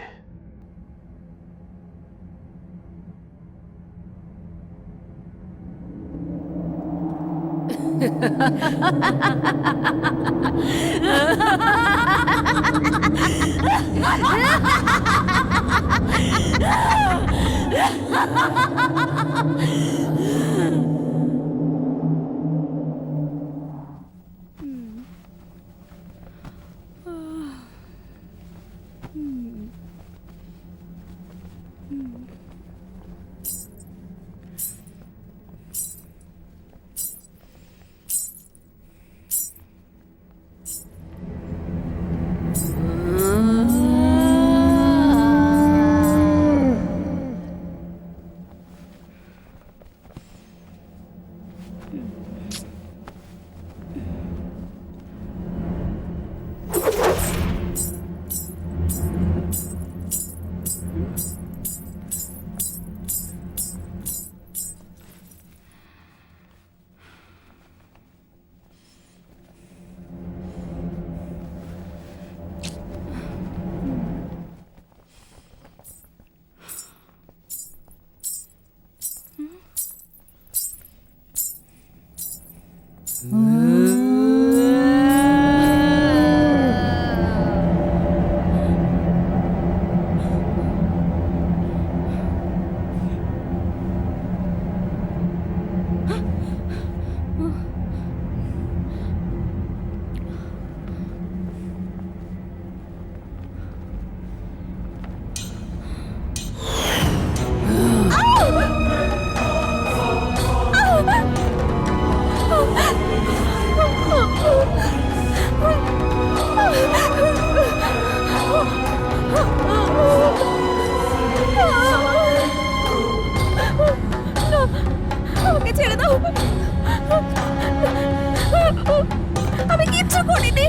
আমি কিচ্ছু করিনি,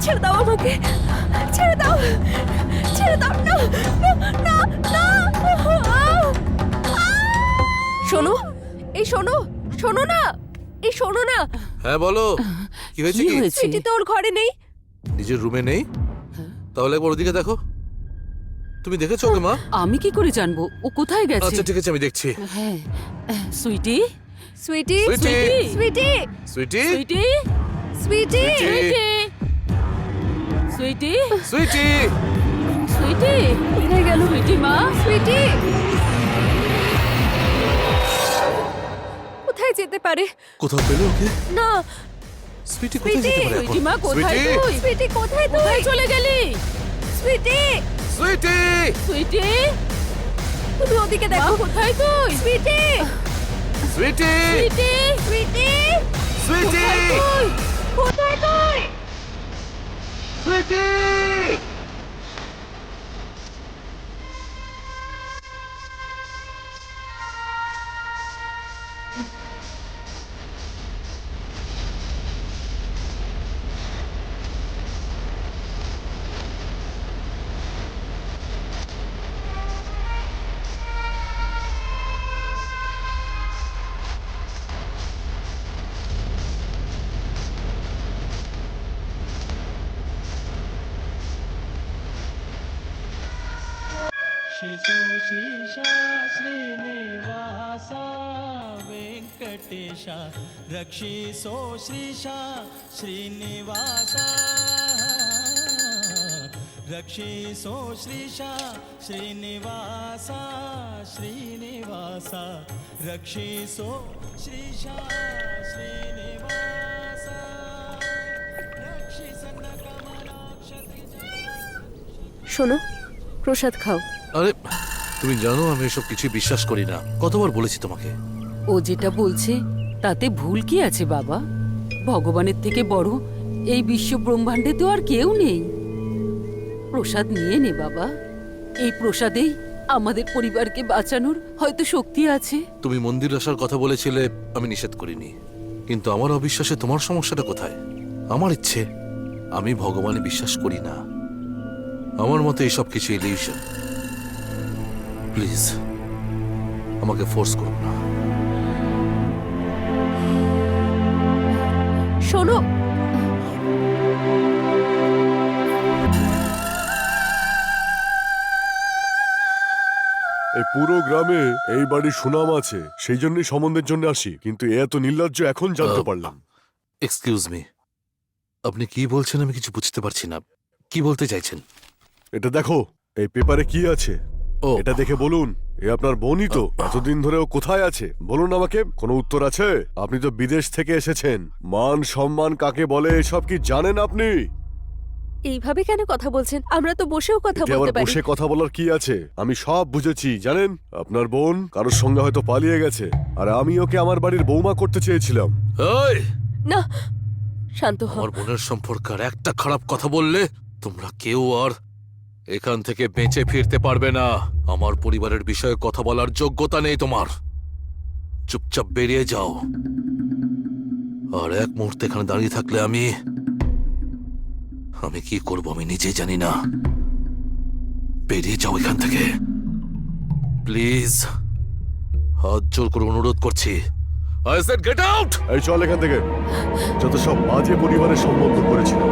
ছেড়ে দাও আমাকে, ছেড়ে দাও, ছেড়ে দাও, না না না না। শোনো, এই শোনো, শোনো না, এই শোনো না। হ্যাঁ বলো, কি হয়েছে? কি কি হয়েছে? সুইটি তো ওর ঘরে নেই। নিজের রুমে নেই? তাহলে একবার ওদিকে দেখো। তুমি দেখেছো ওকে মা? আমি কি করে জানবো ও কোথায় গেছে? আচ্ছা ঠিক আছে, আমি দেখছি। হ্যাঁ, সুইটি, সুইটি, সুইটি, সুইটি, সুইটি, সুইটি, সুইটি, সুইটি, সুইটি, সুইটি, কোথায় গেল? সুইটি মা, সুইটি কোথায় যেতে পারে? কোথাও পেলে ওকে? না, সুইটি কোথায় যেতে পারে সুইটি এখন? মা কোথায় সুইটি, তুই? সুইটি কোথায় তুই? কোথায় চলে গেলি? সুইটি, সুইটি, সুইটি, তুমি ওদিকে মা দেখো। কোথায় তুই? সুইটি, সুইটি, সুইটি, সুইটি, সুইটি, কোথায় তুই? সুইটি। శ్రీశేష శ్రీనివాస వెంకటేశ రక్షిసో శ్రీశ శ్రీనివాస రక్షిసో శ్రీశ శ్రీనివాస శ్రీనివాస రక్షిసో శ్రీశ శ్రీనివాస రక్షిసన్న కమలాక్షత్రి শোনো, প্রসাদ খাও। আরে তুমি জানো আমি এসব কিছু বিশ্বাস করি না। কতবার বলেছি তোমাকে? ও যেটা বলছে তাতে ভুল কি আছে বাবা? ভগবানের থেকে বড় এই বিশ্ব ব্রহ্মাণ্ডে তো আর কেউ নেই। প্রসাদ নিয়ে নে বাবা, এই প্রসাদেই আমাদের পরিবারকে বাঁচানোর হয়তো শক্তি আছে। তুমি মন্দির আসার কথা বলেছিলে, আমি নিষেধ করিনি। কিন্তু আমার অবিশ্বাসে তোমার সমস্যাটা কোথায়? আমার ইচ্ছে, আমি ভগবানে বিশ্বাস করি না। আমার মতে এসব কিছু ইলিউশন। প্লিজ আমাকে ফোর্স করো না। শোনো, এই পুরো গ্রামে এই বাড়ির সুনাম আছে, সেই জন্যই সম্বন্ধের জন্য আসি, কিন্তু এ এত নির্লজ্জ এখন জানতে পারলাম। এক্সকিউজ মি, আপনি কি বলছেন আমি কিছু বুঝতে পারছি না। কি বলতে চাইছেন? এটা দেখো, এই পেপারে কি আছে ও এটা দেখে বলুন। এ আপনার বোনই তো। এতদিন ধরে ও কোথায় আছে বলুন আমাকে। কোনো উত্তর আছে? আপনি তো বিদেশ থেকে এসেছেন, মান সম্মান কাকে বলে এসব কি জানেন আপনি? এইভাবে কেন কথা বলছেন? আমরা তো বসেও কথা এতে আবার বলতে পারি। বসে কথা বলার কি আছে? আমি সব বুঝেছি জানেন। আপনার বোন কারোর সঙ্গে হয়তো পালিয়ে গেছে, আর আমি ওকে আমার বাড়ির বৌমা করতে চেয়েছিলাম। এই, না, শান্ত হও। আমার বোনের সম্পর্কে আর একটা খারাপ কথা বললে তোমরা কেউ আর এখান থেকে বেঁচে ফিরতে পারবে না। আমার পরিবারের বিষয়ে কথা বলার যোগ্যতা নেই তোমার। চুপচাপ বেরিয়ে যাও। আর এক মুহূর্তে এখানে দাঁড়িয়ে থাকলে আমি কি করব আমি নিজেই জানি না। বেরিয়ে যাও এখান থেকে প্লিজ। হাত জোর করে অনুরোধ করছি। I said get out! এই চল এখান থেকে, যত সব বাজে পরিবারের সম্বন্ধ করেছিলাম।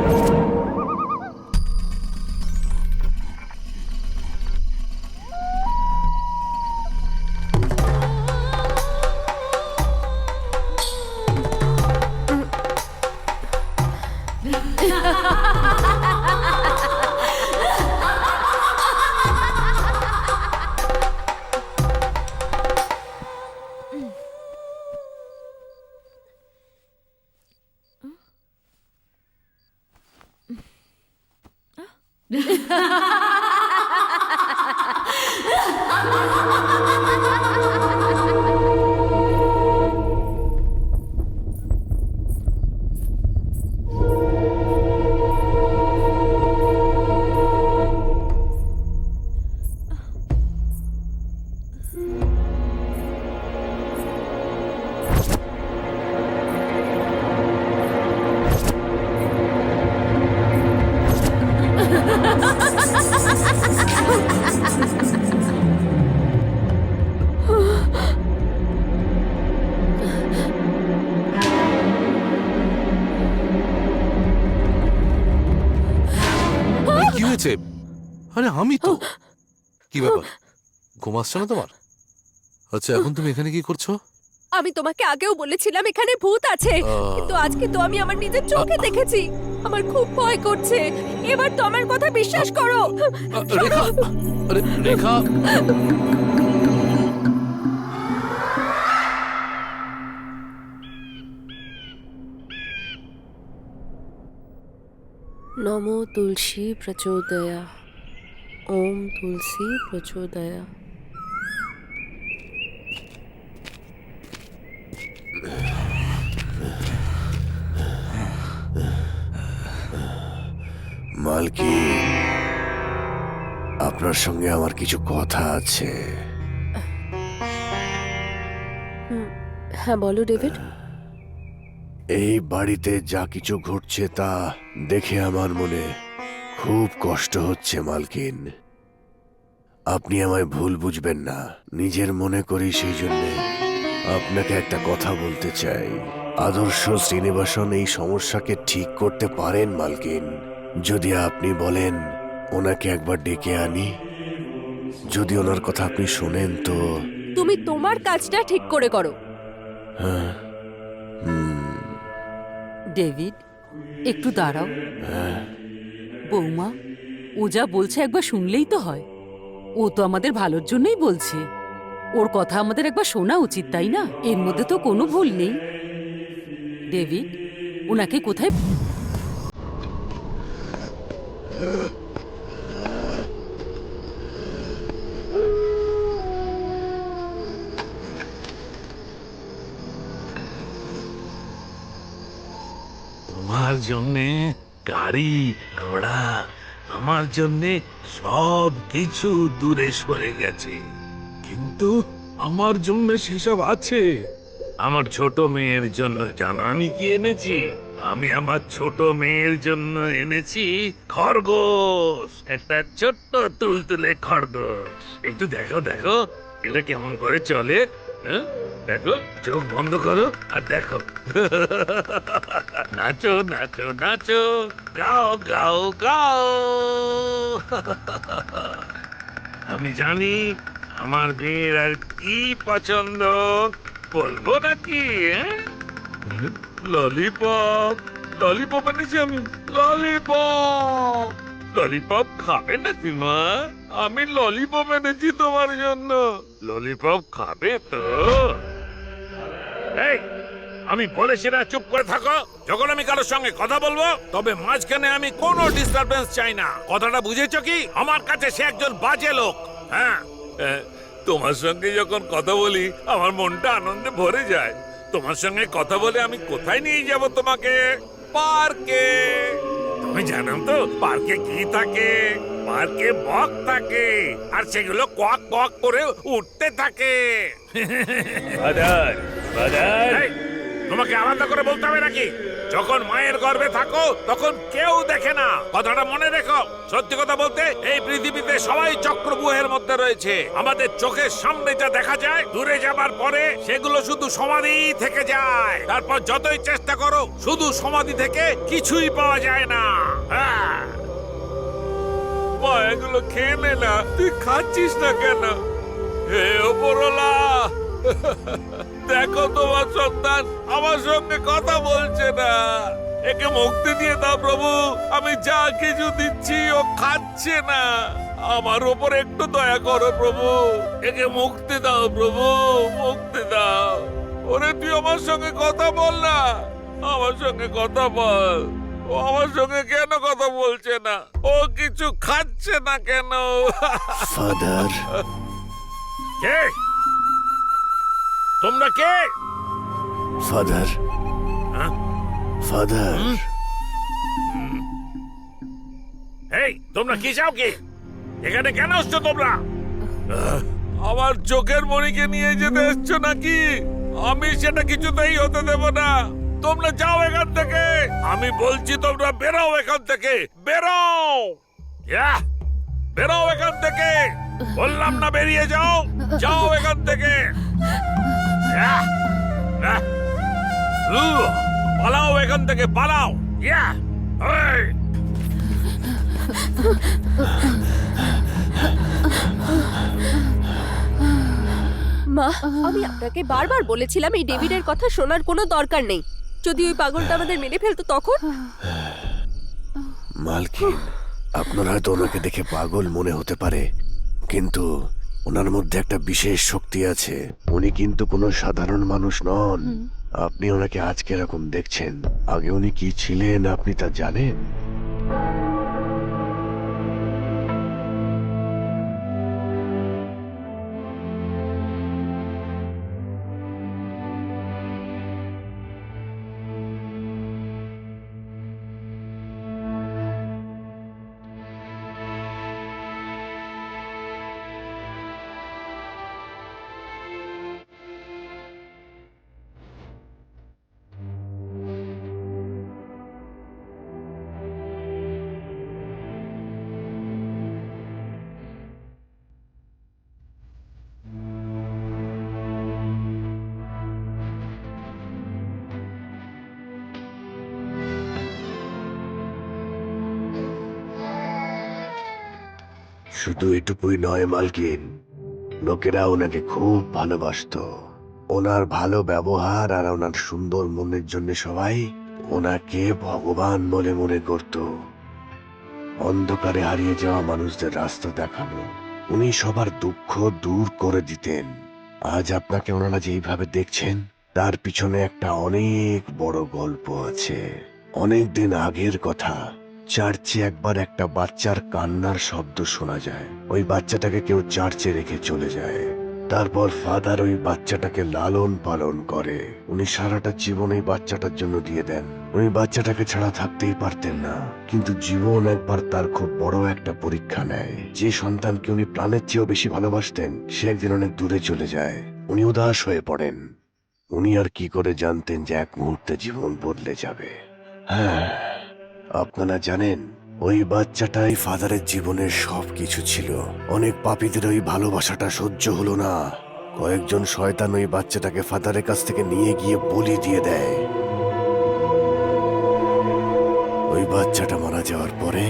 হয়েছে? আরে আমি তো। কি ব্যাপার, ঘুম আসছে না তোমার? আচ্ছা, এখন তুমি এখানে কি করছো? আমি তোমাকে আগেও বলেছিলাম এখানে ভূত আছে, কিন্তু আজকে তো আমি আমার নিজের চোখে দেখেছি। আমার খুব ভয় করছে। এবার তো আমার কথা বিশ্বাস করো। রেখা, আরে রেখা, নমো তুলসী প্রচোদয়া, ওম তুলসী প্রচোদয়া। মালকি, আপনার সঙ্গে আমার কিছু কথা আছে। হ্যাঁ বলো ডেভিড। এই বাড়িতে যা কিছু ঘটছে তা দেখে আমার মনে খুব কষ্ট হচ্ছে মালকিন। আপনি আমায় ভুল বুঝবেন না, নিজের মনে করি, সেই জন্য আপনাকে একটা কথা বলতে চাই। আদর্শ শ্রীনিবাসন এই সমস্যাকে ঠিক করতে পারেন মালকিন। যদি আপনি বলেন ওনাকে একবার ডেকে আনি, যদি ওনার কথা আপনি শোনেন তো। তুমি তোমার কাজটা ঠিক করে করো। ডেভিড, একটু দাঁড়াও। বৌমা, ও যা বলছে একবার শুনলেই তো হয়। ও তো আমাদের ভালোর জন্যই বলছে। ওর কথা আমাদের একবার শোনা উচিত, তাই না? এর মধ্যে তো কোনো ভুল নেই। ডেভিড, ওনাকে কোথায়? তোমার জন্যে গাড়ি ঘোড়া, আমার জন্যে সব কিছু দূরে সরে গেছে, কিন্তু আমার জন্য সেসব আছে। আমার ছোট মেয়ের জন্য জানো আমি কি এনেছি? আমি আমার ছোট মেয়ের জন্য এনেছি খরগোশ, একটা ছোট্ট তুলতুলে খরগোশ। একটু দেখো দেখো এটা কেমন করে চলে। হ্যাঁ? দেখো, চোখ বন্ধ করো আর দেখো। নাচো নাচো নাচো, গাও গাও গাও। আমি জানি আমার মেয়ের আর কি পছন্দ, বলবো নাকি? ললিপপ, ললিপপ এনেছি আমি, ললিপপ। ললিপপ খাবে নাকি মা? আমি ললিপপ এনেছি তোমার জন্য, ললিপপ খাবে তো? এই, আমি বলেছি না চুপ করে থাকো। যখন আমি কারোর সঙ্গে কথা বলবো তবে মাঝখানে আমি কোনো ডিস্টারবেন্স চাই না। কথাটা বুঝেছো কি? আমার কাছে সে একজন বাজে লোক। হ্যাঁ, তোমার সঙ্গে যখন কথা বলি আমার মনটা আনন্দে ভরে যায়। তোমার সঙ্গে কথা বলে আমি কোথায় নিয়ে যাব তোমাকে? পার্কে। তুমি জানো তো পার্কে কি থাকে? পার্কে বক থাকে, আর সেগুলো কোয়াক কোয়াক করে উঠতে থাকে। এই, তোমাকে আলাদা করে বলতে হবে নাকি? যখন মায়ের গর্ভে থাকো তখন কেউ দেখে না, কথাটা মনে রেখো। সত্যি কথা বলতে এই পৃথিবীতে সবাই চক্রব্যূহের মধ্যে রয়েছে। আমাদের চোখের সামনে যা দেখা যায়, দূরে যাবার পরে সেগুলো শুধু সমাধি থেকে যায়। তারপর যতই চেষ্টা করো শুধু সমাধি থেকে কিছুই পাওয়া যায় না। হ্যাঁ, মা এগুলো খেয়ে নে না, তুই খাচ্ছিস না কেন? হে ওপরওয়ালা, দেখো তোমার সন্তান আমার সঙ্গে কথা বলছে না। একে মুক্তি দিয়ে দাও প্রভু। আমি যা কিছু দিচ্ছি ও খাচ্ছে না। আমার ওপর একটু দয়া করো প্রভু। একে মুক্তি দাও প্রভু, মুক্তি দাও। ওরে তুই আমার সঙ্গে কথা বল না, আমার সঙ্গে কথা বল। ও আমার সঙ্গে কেন কথা বলছে না? ও কিছু খাচ্ছে না কেন? ফাদার, কে তোমরা? কে? ফাদার, হ্যাঁ? ফাদার। এই, তোমরা কি চাও? কি এখানে কেন আসছো তোমরা? আমার চোখের মণিকে নিয়ে যেতে এসছো নাকি? আমি সেটা কিছুতেই হতে দেব না। তোমরা যাও এখান থেকে। আমি বলছি তোমরা বেরাও এখান থেকে, বেরাও। বেরাও এখান থেকে, বললাম না বেরিয়ে যাও। যাও এখান থেকে, পালাও এখান থেকে, পালাও। মা, আমি আপনাকে বারবার বলেছিলাম এই ডেভিডের কথা শোনার কোনো দরকার নেই। যদি ওই পাগলটা আমাদের মেরে ফেলতো তখন? মালকিন, আপনার হয়তো ওনাকে দেখে পাগল মনে হতে পারে, কিন্তু ওনার মধ্যে একটা বিশেষ শক্তি আছে। উনি কিন্তু কোনো সাধারণ মানুষ নন। আপনি ওনাকে আজকে এরকম দেখছেন, আগে উনি কি ছিলেন আপনি তা জানেন? শুধু এটুকুই নয় মালকিন, লোকেরা ওনাকে খুব ভালোবাসতো। ওনার ভালো ব্যবহার আর ওনার সুন্দর মনের জন্য সবাই ওনাকে ভগবান বলে মনে করত। অন্ধকারে হারিয়ে যাওয়া মানুষদের রাস্তা দেখানো, উনি সবার দুঃখ দূর করে দিতেন। আজ আপনাকে ওনারা যেইভাবে দেখছেন তার পিছনে একটা অনেক বড় গল্প আছে। অনেক দিন আগের কথা, চার্চে একবার একটা বাচ্চার কান্নার শব্দ শোনা যায়। ওই বাচ্চাটাকে কেউ চার্চে রেখে চলে যায়। তারপর ফাদার ওই বাচ্চাটাকে লালন পালন করে। উনি সারাটা জীবন এই বাচ্চাটার জন্য দিয়ে দেন। উনি বাচ্চাটাকে ছাড়া থাকতেই পারতেন না, কিন্তু জীবন একবার তার খুব বড় একটা পরীক্ষা নেয়। যে সন্তানকে উনি প্রাণের চেয়েও বেশি ভালোবাসতেন সে একদিন অনেক দূরে চলে যায়। উনি উদাস হয়ে পড়েন। উনি আর কি করে জানতেন যে এক মুহূর্তে জীবন বদলে যাবে। হ্যাঁ, আপনারা জানেন ওই বাচ্চাটাই ফাদারের জীবনের সবকিছু ছিল। অনেক পাপীদের ওই ভালোবাসাটা সহ্য হলো না। কয়েকজন শয়তান ওই বাচ্চাটাকে ফাদারের কাছ থেকে নিয়ে গিয়ে বলি দিয়ে দেয়। ওই বাচ্চাটা মারা যাওয়ার পরে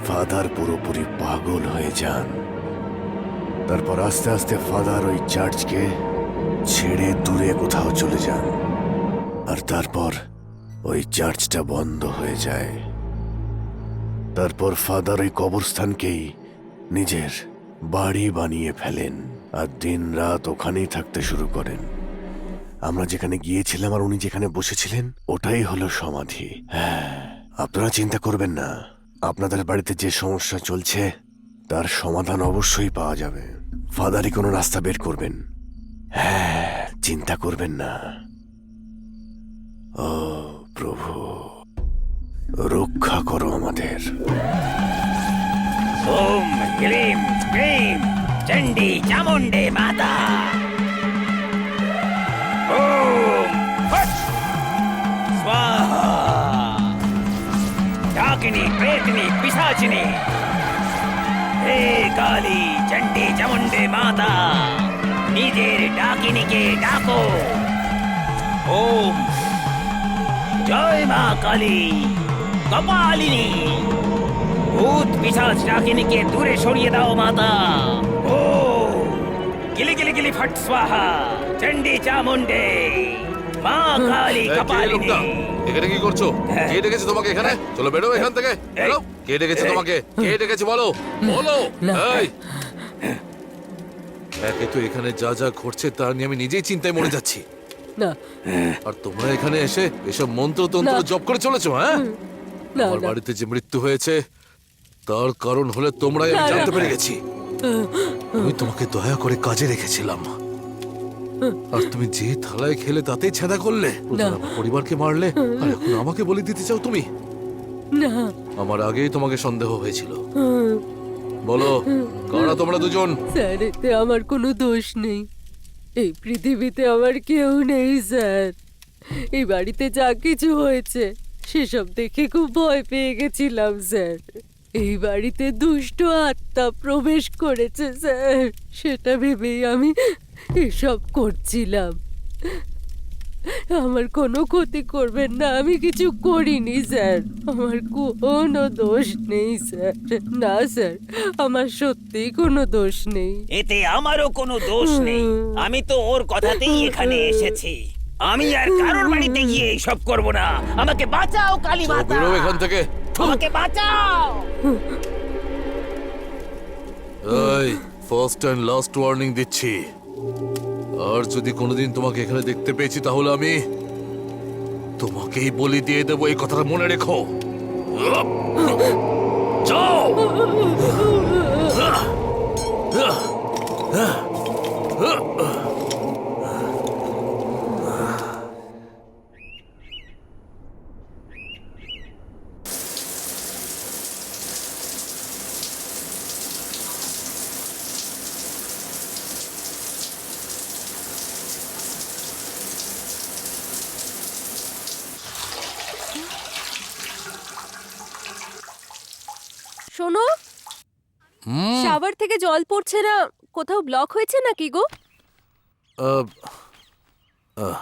ফাদার পুরোপুরি পাগল হয়ে যান। তারপর আস্তে আস্তে ফাদার ওই চার্চকে ছেড়ে দূরে কোথাও চলে যান। আর তারপর ওই চার্চটা বন্ধ হয়ে যায়। তারপর ফাদার ওই কবরস্থানকেই নিজের বাড়ি বানিয়ে ফেলেন আর দিন রাত ওখানেই থাকতে শুরু করেন। আমরা যেখানে গিয়েছিলাম আর উনি যেখানে বসেছিলেন ওটাই হলো সমাধি। হ্যাঁ, আপনারা চিন্তা করবেন না, আপনাদের বাড়িতে যে সমস্যা চলছে তার সমাধান অবশ্যই পাওয়া যাবে। ফাদারই কোনো রাস্তা বের করবেন। হ্যাঁ, চিন্তা করবেন না। ও প্রভু, রক্ষা করো আমাদের। ওম ক্লিম ক্লিম চণ্ডী চামুণ্ডে মাতা। ওম ফট স্বাহা। ডাকিনী প্রেতনী পিশাচিনী, হে কালী চণ্ডী চামুণ্ডে মাতা, নিজের ডাকিনীকে ডাকো। ওম জয় মা কালী কপালিনী। ভূত পিশাচ ডাকিনীকে দূরে সরিয়ে দাও মাতা। ও গিলি গিলি গিলি ফট স্বাহা চণ্ডী চামুণ্ডে মা কালী এই, কে কপালিনী। লোকটা? এখানে কি করছো? কে ডেকেছে তোমাকে এখানে? চলো বেরো এখান থেকে, বেরো। কে ডেকেছে তোমাকে? কে ডেকেছে বলো, বলো। এই, একে তো এখানে যা যা ঘটছে তা নিয়ে আমি নিজেই চিন্তায় মরে যাচ্ছি। না আর তোমরা এখানে এসে এসব মন্ত্রতন্ত্র জপ করে চলেছো, হ্যাঁ? না আমার না বাড়িতে যে মৃত্যু হয়েছে তার কারণ হলে তোমরাই, আমি জানতে পেরে গেছি। আমি তোমাকে দয়া করে কাজে রেখেছিলাম, আর তুমি যে থালায় খেলে তাতেই ছেদা করলে। প্রথমে আমার পরিবারকে মারলে, আর এখন আমাকে বলে দিতে চাও তুমি? না আমার আগেই তোমাকে সন্দেহ হয়েছিল। বলো, কারা তোমরা দুজন? স্যার, এতে আমার কোনো দোষ নেই। এই পৃথিবীতে আমার কেউ নেই স্যার। এই বাড়িতে যা কিছু হয়েছে সেসব দেখে খুব ভয় পেয়ে গেছিলাম স্যার। এই বাড়িতে দুষ্ট আত্মা প্রবেশ করেছে স্যার, সেটা ভেবেই আমি এসব করছিলাম। আমার কোনো ক্ষতি করবেন না, আমি কিছু করিনি স্যার, আমার কোনো দোষ নেই স্যার। না স্যার, আমার সত্যি কোনো দোষ নেই। এতে আমারও কোনো দোষ নেই, আমি তো ওর কথাতেই এখানে এসেছি। আমি আর কারোর বাড়িতে গিয়ে এইসব করব না। আমাকে বাঁচাও কালী মাতা, বেরো এখান থেকে। আমাকে বাঁচাও। এই ফার্স্ট এন্ড লাস্ট ওয়ার্নিং দিচ্ছি, আর যদি কোনোদিন তোমাকে এখানে দেখতে পেয়েছি তাহলে আমি তোমাকেই বলি দিয়ে দেবো, এই কথাটা মনে রেখো। যাও। শোনো, শাওয়ার থেকে জল পড়ছে না, কোথাও ব্লক হয়েছে নাকি গো? আহ, আহ।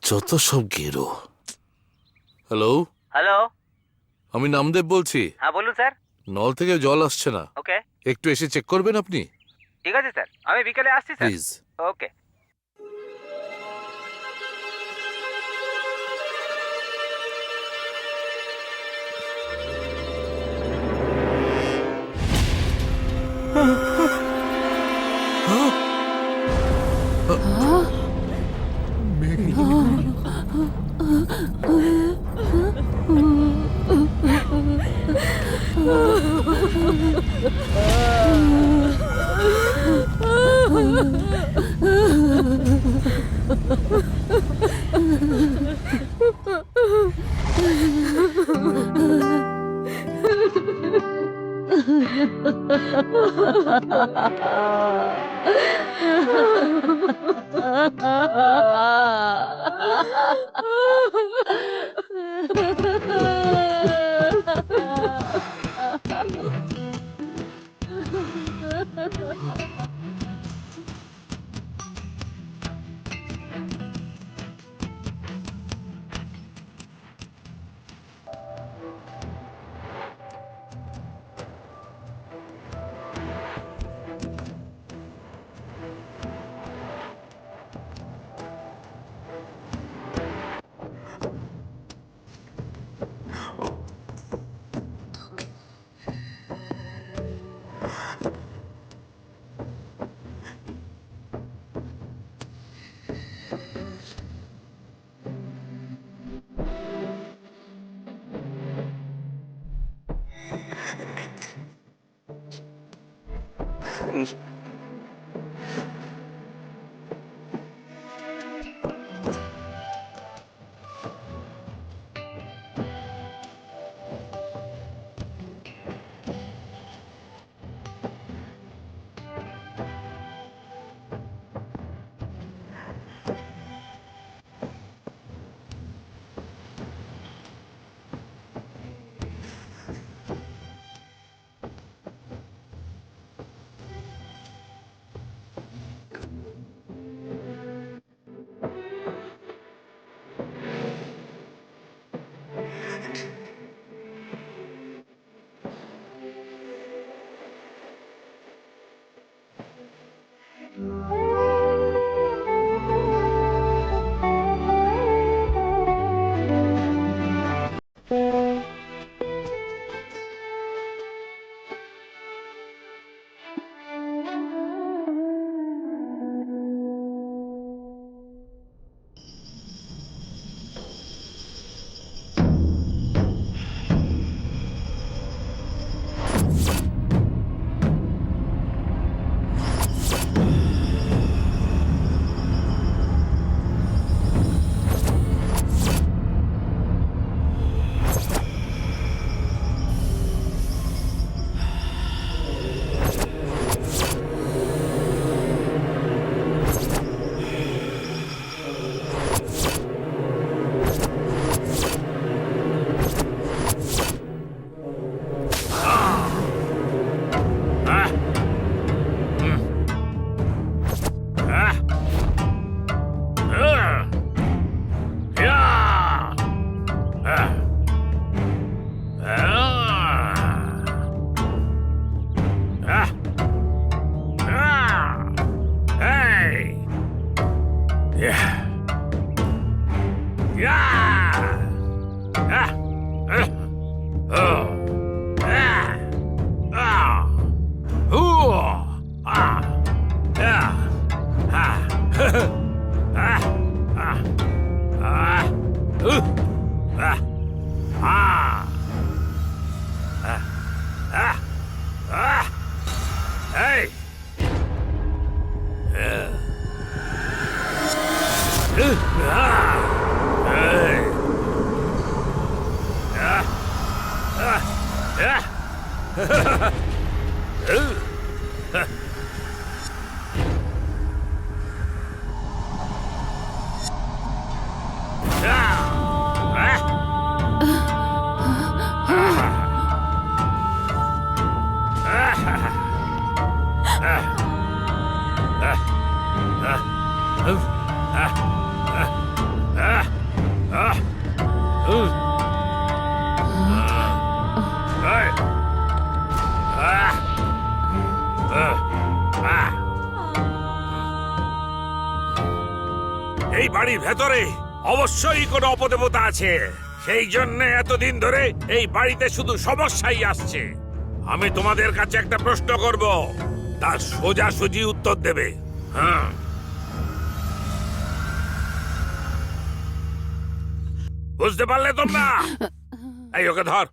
যত সব গেরো। হ্যালো, হ্যালো, আমি নামদেব বলছি। হ্যাঁ বলুন স্যার। নল থেকে জল আসছে না, ওকে, একটু এসে চেক করবেন আপনি ঠিক আছে স্যার, আমি বিকেলে আসছি স্যার। প্লিজ। ওকে। Hey! এই বাড়ির ভেতরে অবশ্যই কোনো অপদেবতা আছে, সেই জন্য এতদিন ধরে এই বাড়িতে শুধু সমস্যাই আসছে। আমি তোমাদের কাছে একটা প্রশ্ন করব, তার সোজাসুজি উত্তর দেবে। হ্যাঁ, বুঝতে পারলে তোমরা? এই ওকে ধর।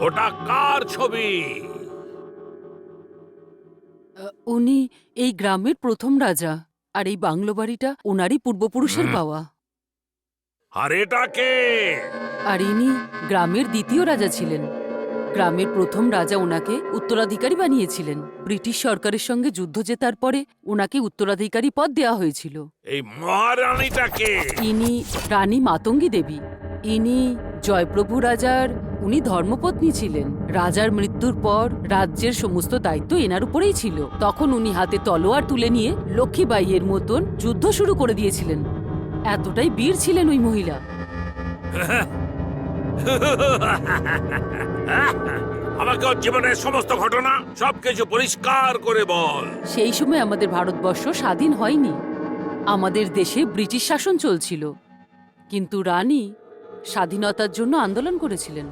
ওটা কার ছবি? উনি এই গ্রামের প্রথম রাজা, আর এই বাংলো বাড়িটা ওনারই পূর্বপুরুষের পাওয়া। আর এটা কে? আর ইনি গ্রামের দ্বিতীয় রাজা ছিলেন। গ্রামের প্রথম রাজা ওনাকে উত্তরাধিকারী বানিয়েছিলেন। ব্রিটিশ সরকারের সঙ্গে যুদ্ধ জেতার পরে ওনাকে উত্তরাধিকারী পদ দেওয়া হয়েছিল। এই মহারানীটা কে? ইনি রানী মাতঙ্গী দেবী। ইনি জয়প্রভু রাজার উনি ধর্মপত্নী ছিলেন। রাজার মৃত্যুর পর রাজ্যের সমস্ত দায়িত্ব এনার উপরেই ছিল। তখন উনি হাতে তলোয়ার তুলে নিয়ে লক্ষ্মীবাইয়ের মতন যুদ্ধ শুরু করে দিয়েছিলেন। এতটাই বীর ছিলেন ওই মহিলা। আমাকে ওর জীবনের সমস্ত ঘটনা সবকিছু পরিষ্কার করে বল। সেই সময় আমাদের ভারতবর্ষ স্বাধীন হয়নি, আমাদের দেশে ব্রিটিশ শাসন চলছিল। কিন্তু রানী স্বাধীনতার জন্য আন্দোলন করেছিলেন।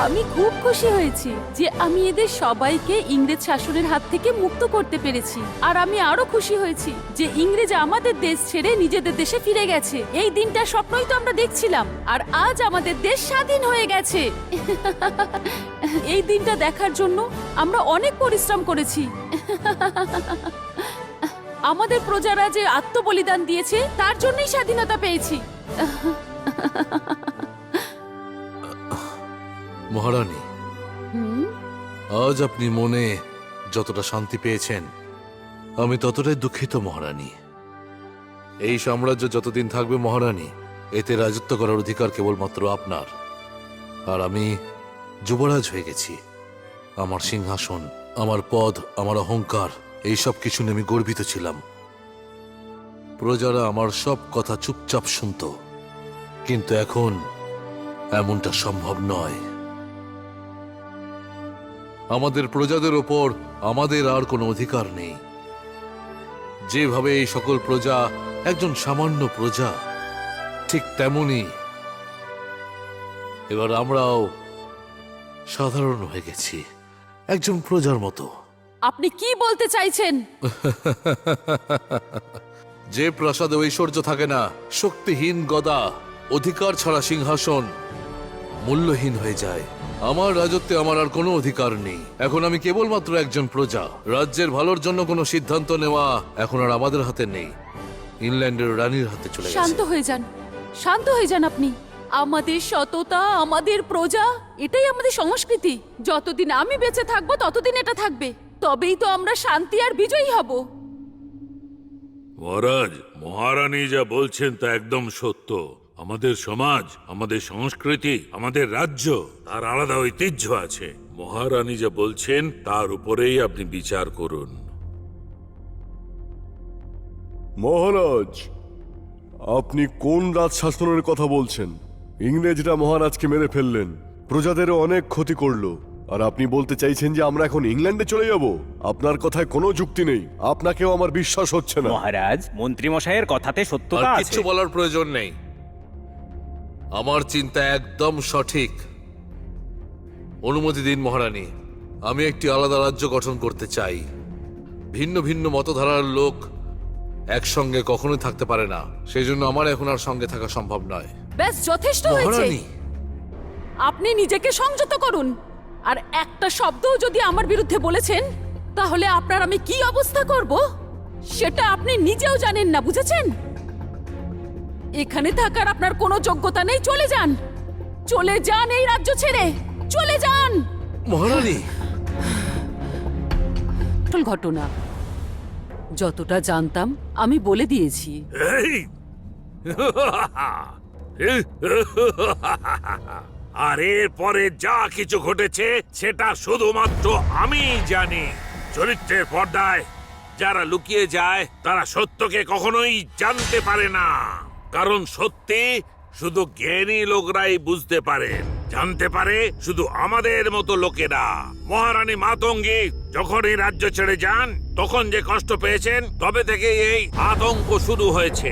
আমি খুব খুশি হয়েছি যে আমি এদের সবাইকে ইংরেজ শাসনের হাত থেকে মুক্ত করতে পেরেছি। আর আমি আরো খুশি হয়েছি যে ইংরেজ আমাদের দেশ ছেড়ে নিজেদের দেশে ফিরে গেছে। এই দিনটা স্বপ্নই তো আমরা দেখছিলাম, আর আজ আমাদের দেশ স্বাধীন হয়ে গেছে। এই দিনটা দেখার জন্য আমরা অনেক পরিশ্রম করেছি। আমাদের প্রজারা যে আত্মবলিদান দিয়েছে তার জন্যই স্বাধীনতা পেয়েছি। মহারানী, আজ আপনি মনে যতটা শান্তি পেয়েছেন, আমি ততটাই দুঃখিত মহারানী। এই সাম্রাজ্য যতদিন থাকবে মহারানী, এতে রাজত্ব করার অধিকার কেবলমাত্র আপনার। আর আমি যুবরাজ হয়ে গেছি। আমার সিংহাসন, আমার পদ, আমার অহংকার, এই সব কিছু নিয়ে আমি গর্বিত ছিলাম। প্রজারা আমার সব কথা চুপচাপ শুনত, কিন্তু এখন এমনটা সম্ভব নয়। আমাদের প্রজাদের ওপর আমাদের আর কোনো অধিকার নেই। যেভাবে এই সকল প্রজা একজন সামান্য প্রজা, ঠিক তেমনি এবার আমরাও সাধারণ হয়ে গেছি, একজন প্রজার মতো। আপনি কি বলতে চাইছেন? যে প্রাসাদে ঐশ্বর্য থাকে না, শক্তিহীন গদা, অধিকার ছাড়া সিংহাসন মূল্যহীন হয়ে যায়। আমার রাজত্বে আমার আর কোনো অধিকার নেই। এখন আমি কেবলমাত্র একজন প্রজা। রাজ্যের ভালোর জন্য কোনো সিদ্ধান্ত নেওয়া এখন আর আমাদের হাতে নেই, ইংল্যান্ডের রানীর হাতে চলে গেছে। শান্ত হয়ে যান, শান্ত হয়ে যান আপনি। আমাদের সততা, আমাদের প্রজা, এটাই আমাদের সংস্কৃতি। যতদিন আমি বেঁচে থাকবো ততদিন এটা থাকবে। তবেই তো আমরা শান্তি আর বিজয়ী হব। মহারাজ, মহারানী যা বলছেন তা একদম সত্য। আমাদের সমাজ, আমাদের সংস্কৃতি, আমাদের রাজ্য, তার আলাদা ঐতিহ্য আছে। মহারানী যা বলছেন তার উপরেই আপনি বিচার করুন। মহারাজ, আপনি কোন রাজশাসনের কথা বলছেন? ইংরেজরা মহারাজকে মেরে ফেললেন, প্রজাদেরও অনেক ক্ষতি করলো। আর আপনি বলতে চাইছেন যে আমরা এখন ইংল্যান্ডে চলে যাব? আপনার কথায় কোনো যুক্তি নেই, আপনাকেও আমার বিশ্বাস হচ্ছে না। মহারাজ, মন্ত্রী মশাইয়ের কথাতে আর সত্যতা আছে। কিচ্ছু বলার প্রয়োজন নেই, আমার চিন্তা একদম সঠিক। অনুমতি দিন মহারানী, আমি একটি আলাদা রাজ্য গঠন করতে চাই। ভিন্ন ভিন্ন মতধারার লোক একসঙ্গে কখনোই থাকতে পারে না, সেই জন্য আমার এখন আর সঙ্গে থাকা সম্ভব নয়। ব্যাস যথেষ্ট হয়েছে। মহারানী, আপনি নিজেকে সংযত করুন। আর একটা শব্দও যদি আমার বিরুদ্ধে বলেছেন, তাহলে আপনার আমি কি অবস্থা করব সেটা আপনি নিজেও জানেন না, বুঝেছেন? এখানে থাকার আপনার কোনো যোগ্যতা নেই। চলে যান, চলে যান এই রাজ্য ছেড়ে, চলে যান। মহারানী, আসল ঘটনা যতটা জানতাম আমি বলে দিয়েছি। এই আর এরপরে যা কিছু ঘটেছে সেটা শুধুমাত্র আমিই জানি। চরিত্রের পর্দায় যারা লুকিয়ে যায় তারা সত্যকে কখনোই জানতে পারে না, কারণ সত্যি শুধু জ্ঞানী লোকরাই বুঝতে পারে, জানতে পারে শুধু আমাদের মতো লোকেরা। মহারানী মাতঙ্গী যখন এই রাজ্য ছেড়ে যান তখন যে কষ্ট পেয়েছেন, তবে থেকে এই আতঙ্ক শুরু হয়েছে।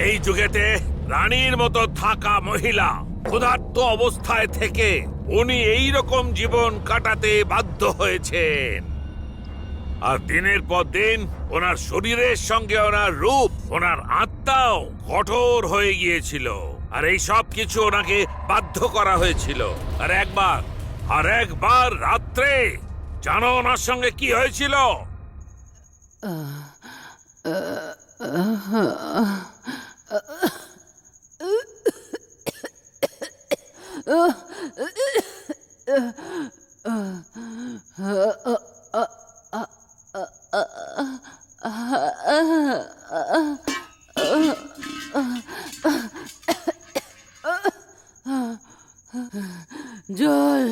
এই যুগেতে রানীর মতো থাকা মহিলা ক্ষুধার্ত অবস্থায় থেকে উনি এই রকম জীবন কাটাতে বাধ্য হয়েছেন। আর দিনের পর দিন ওনার শরীরের সঙ্গে ওনার রূপ, ওনার আত্মাও কঠোর হয়ে গিয়েছিল। আর এই সব কিছু ওনাকে বাধ্য করা হয়েছিল। আর একবার রাত্রে জানো ওনার সঙ্গে কি হয়েছিল? জল।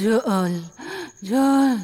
জল, জল।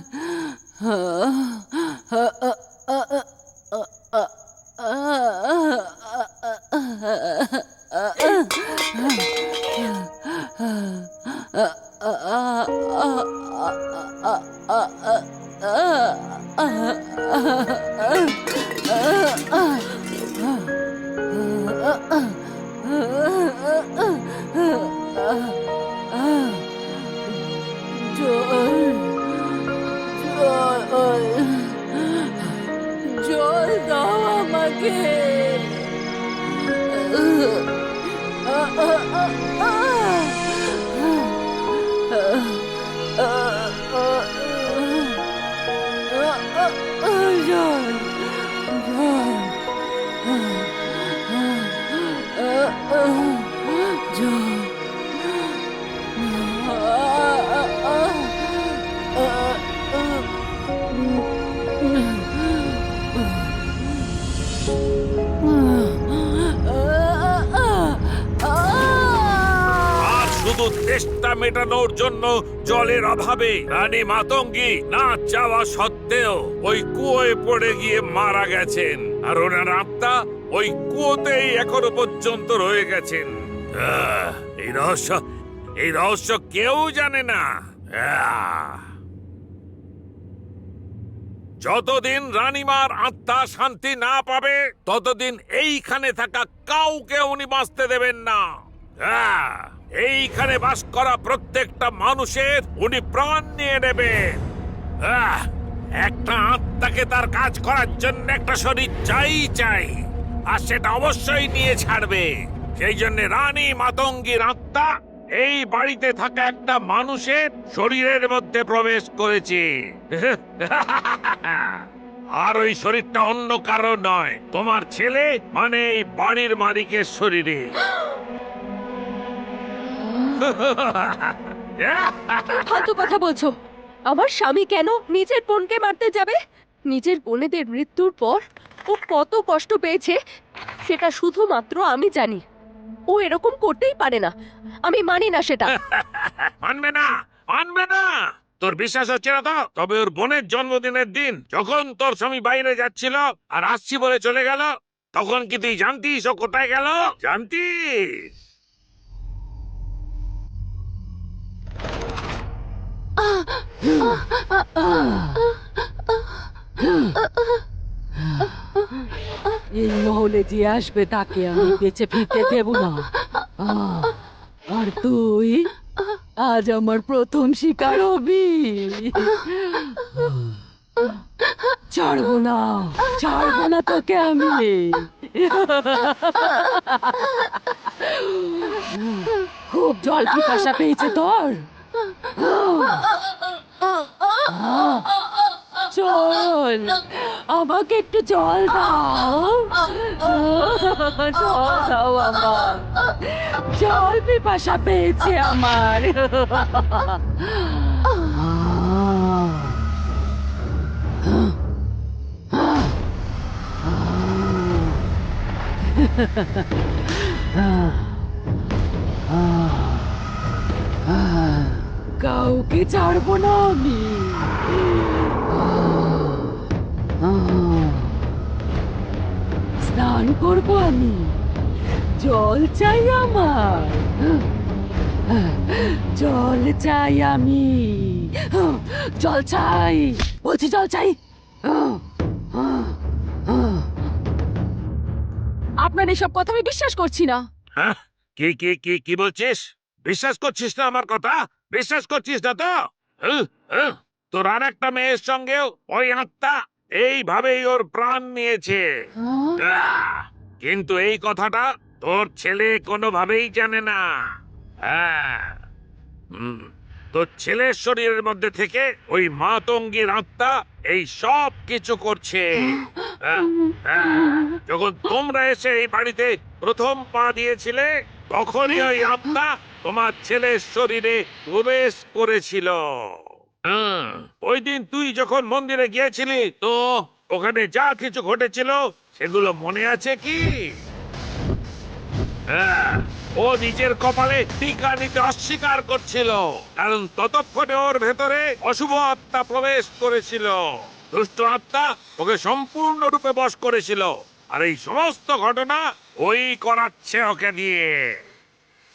জল দাও আমাকে। আর শুধু তেষ্টা মেটানোর জন্য জলের অভাবে রানী মাতঙ্গী না চাওয়া সত্ত্বেও ওই কুয়োয় পড়ে গিয়ে মারা গেছেন। আর ওনার আত্মা ওই কুয়োতেই এখনো পর্যন্ত রয়ে গেছেন। এই রহস্য কেউ জানে না। যতদিন রানীমার আত্মা শান্তি না পাবে ততদিন এইখানে থাকা কাউকে উনি বাঁচতে দেবেন না। এইখানে বাস করা প্রত্যেকটা মানুষের উনি প্রাণ নিয়ে নেবেন। একটা আত্মাকে তার কাজ করার জন্য একটা শরীর চাই, আর সেটা অবশ্যই নিয়ে ছাড়বে। সেই জন্য রানী মাতঙ্গীর আত্মা এই বাড়িতে থাকা একটা মানুষের শরীরের মধ্যে প্রবেশ করেছে। আর ওই শরীরটা অন্য কারো নয়, তোমার ছেলে মানে এই বাড়ির মালিকের শরীরে। ফালতু কথা বলছো। আমার স্বামী কেন নিজের বোনকে মারতে যাবে? নিজের বোনেদের মৃত্যুর পর ও কত কষ্ট পেয়েছে সেটা শুধুমাত্র আমি জানি। ও এরকম করতেই পারে না, আমি মানি না সেটা। মানবে না, মানবে না। তোর বিশ্বাস হচ্ছে না তো? তবে ওর বোনের জন্মদিনের দিন যখন তোর স্বামী বাইরে যাচ্ছিল আর আসছি বলে চলে গেল, তখন কি তুই জানতিস ও কোথায় গেল? জানতিস? এই মহলে যে আসবে তাকে আমি বেঁচে ফিরতে দেব না। আর তুই আজ আমার প্রথম শিকার হবি। ছাড়বো না তোকে আমি। খুব জল পিপাসা পেয়েছে তোর? চল, আমাকে একটু জল দাও। জল দাও আমার, জল পিপাসা পেয়েছে আমার। কাউকে ছাড়বো না আমি। স্নান করবো আমি, জল চাই আমার, জল চাই আমি, জল চাই বলছি, জল চাই। আপনার এসব কথা আমি বিশ্বাস করছি না। হ্যাঁ? কি কি কি কি বলছিস? বিশ্বাস করছিস না আমার কথা? বিশ্বাস করছিস না তো? হুঁ, হুঁ। তোর আর একটা মেয়ের সঙ্গেও ওই আত্মা এইভাবেই ওর প্রাণ নিয়েছে। কিন্তু এই কথাটা তোর ছেলে কোনোভাবেই জানে না। হ্যাঁ, তোর ছেলের শরীরের মধ্যে থেকে ওই মাতঙ্গীর আত্মা এই সব কিছু করছে। যখন তোমরা এসে এই বাড়িতে প্রথম পা দিয়েছিলে, তখনই ওই আত্মা তোমার ছেলের শরীরে প্রবেশ করেছিল। ওই দিন তুই যখন মন্দিরে গিয়েছিলি, তো ওখানে যা কিছু ঘটেছিল সেগুলো মনে আছে কি? ও নিজের কপালে টিকা নিতে অস্বীকার করছিল, কারণ ততক্ষণে ওর ভেতরে অশুভ আত্মা প্রবেশ করেছিল। দুষ্ট আত্মা ওকে সম্পূর্ণরূপে বশ করেছিল, আর এই সমস্ত ঘটনা ওই করাচ্ছে ওকে দিয়ে।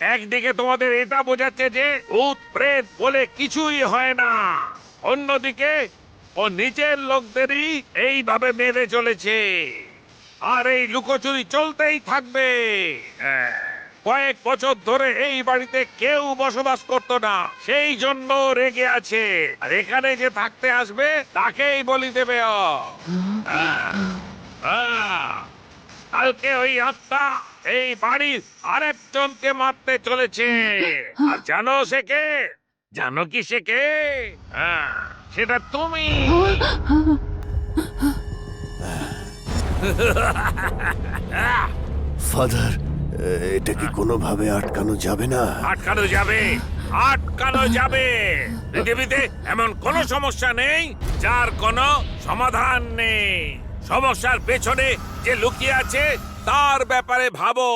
একদিকে তোমাদের এটা বোঝাচ্ছে যে ভূত প্রেত বলে কিছুই হয় না, অন্যদিকে ও নিজের লোকদেরই এইভাবে মেরে চলেছে, আর এই লুকোচুরি চলতেই থাকবে। কয়েক বছর ধরে এই বাড়িতে কেউ বসবাস করতো না, সেই জন্য রেগে আছে, আর এখানে যে থাকতে আসবে তাকেই বলি দেবে ও। কালকে ওই আত্মা এই বাড়ির আরেকজনকে মারতে চলেছে, আর জানো সে কে? জানো কি সে কে? সেটা তুমি। ফাদার, এটা কি কোনোভাবে আটকানো যাবে না? আটকানো যাবে, আটকানো যাবে। পৃথিবীতে এমন কোনো সমস্যা নেই যার কোনো সমাধান নেই। সমস্যার পেছনে যে লুকিয়ে আছে তার ব্যাপারে ভাবো।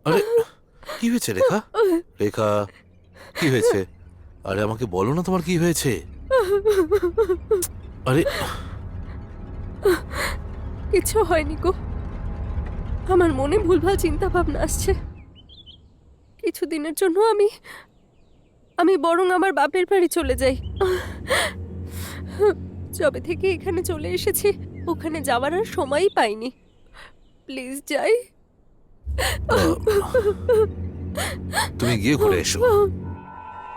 আরে কি হয়েছে রেখা? রেখা, কি হয়েছে? আরে আমাকে বলো না তোমার কি হয়েছে? আরে কিছু হয়নি গো, আমার মনে ভুলভাল চিন্তা ভাবনা আসছে। কিছুদিনের জন্য আমি বরং আমার বাপের বাড়ি চলে যাই। যবে থেকে এখানে চলে এসেছি, ওখানে যাওয়ার আর সময়ই পাইনি। প্লিজ যাই। তুমি গিয়ে ঘুরে এসো,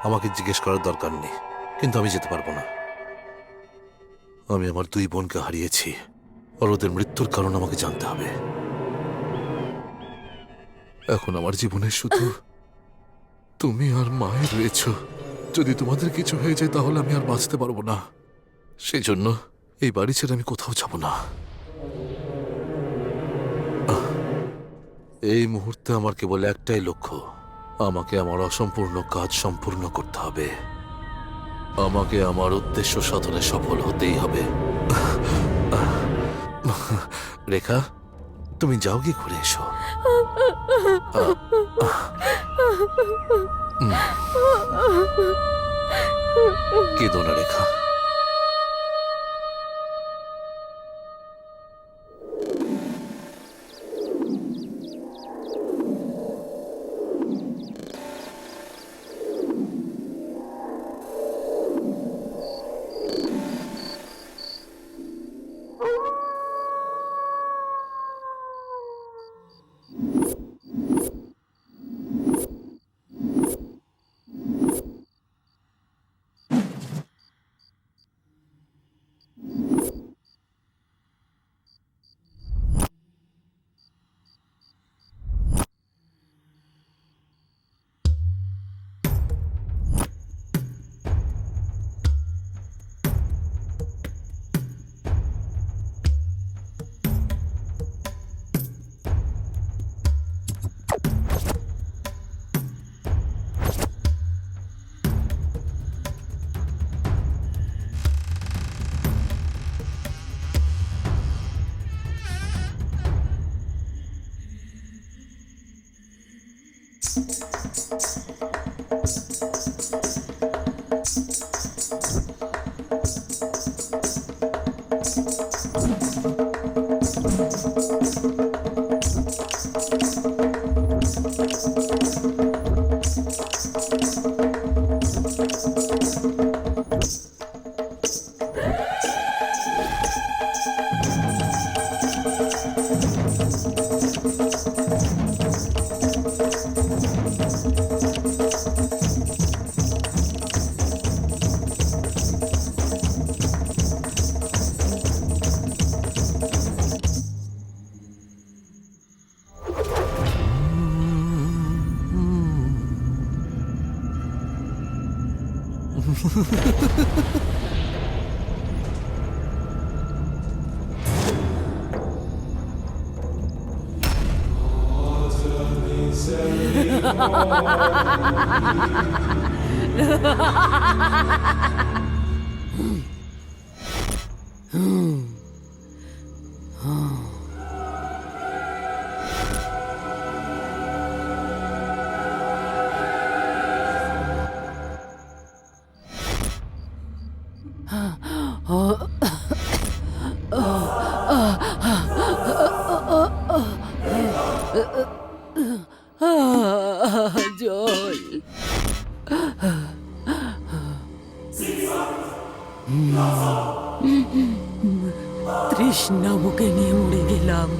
আমাকে জিজ্ঞেস করার দরকার নেই, কিন্তু আমি যেতে পারবো না। আমি আমার দুই বোনকে হারিয়েছি, আর ওদের মৃত্যুর কারণ আমাকে জানতে হবে। এখন আমার জীবনে শুধু তুমি আর মায়ের রয়েছ। যদি তোমাদের কিছু হয়ে যায় তাহলে আমি আর বাঁচতে পারবো না। সেই জন্য এই বাড়ি ছেড়ে আমি কোথাও যাব না। এই মুহূর্তে আমার কেবল একটাই লক্ষ্য, আমাকে আমার অসম্পূর্ণ কাজ সম্পূর্ণ করতে হবে। আমাকে আমার উদ্দেশ্য সাধনে সফল হতেই হবে। রেখা, তুমি যাও গিয়ে ঘুরে এসো। কেঁদো না রেখা। জল। তৃষ্ণা বুকে নিয়ে মরে গেলাম।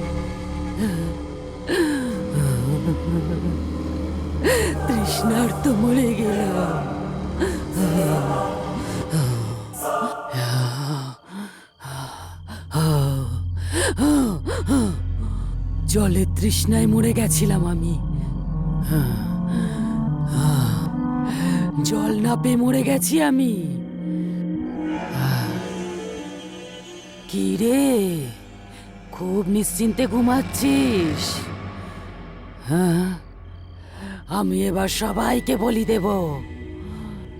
তৃষ্ণার তো মরে গেলাম। জলের তৃষ্ণায় মরে গেছিলাম আমি। জল না পেয়ে মরে গেছি আমি। কি রে, খুব নিশ্চিন্তে ঘুমাচ্ছিস? হ্যাঁ, আমি এবার সবাইকে বলি দেব,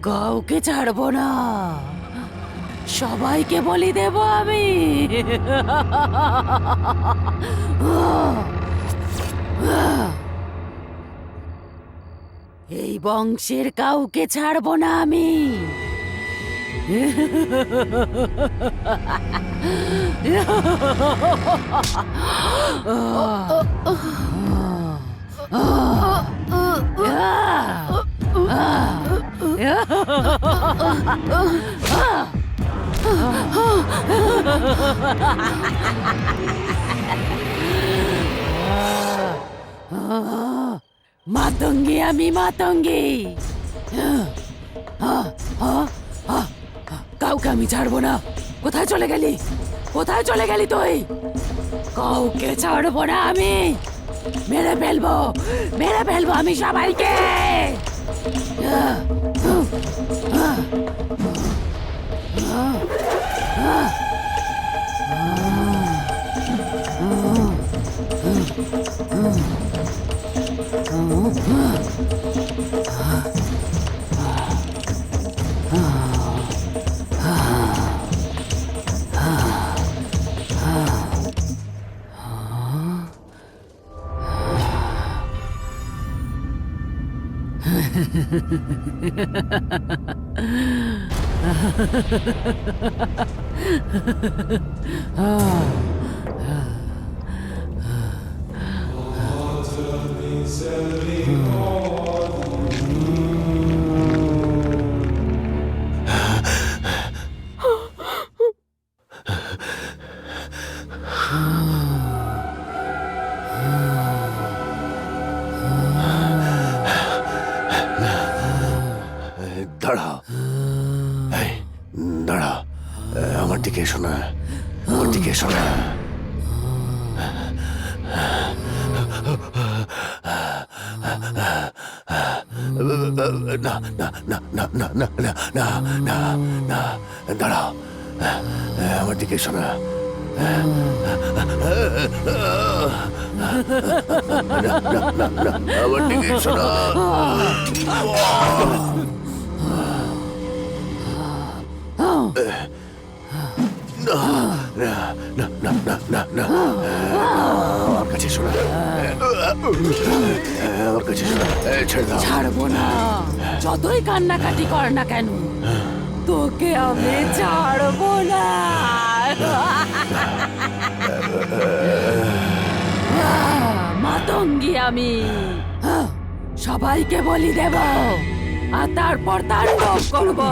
কাউকে ছাড়বো না, সবাইকে বলি দেব আমি। এই বংশের কাউকে ছাড়বো না আমি। মাতঙ্গী আমি, মাতঙ্গী। কাউকে আমি ছাড়বো না। কোথায় চলে গেলি? কোথায় চলে গেলি তুই? কাউকে ছাড়বো না আমি। মেরে ফেলবো, মেরে ফেলবো আমি সবাইকে। দাঁড়াও, এই, দাঁড়াও, আমার দিকে এসো না, আমার দিকে এসো না। না না না না না না না না না না, দাঁড়াও, আমার দিকে এসো না। না না না না, আমার দিকে এসো না। আমার কাছে শোনা, আমার কাছে শোনা, ছেড়ে দাও। ছাড়বো না, যতই কান্নাকাটি কর না কেন, তোকে আমি ছাড়বো না। মাতঙ্গী আমি, সবাইকে বলি দেব, আর তারপর তাণ্ডব করবো।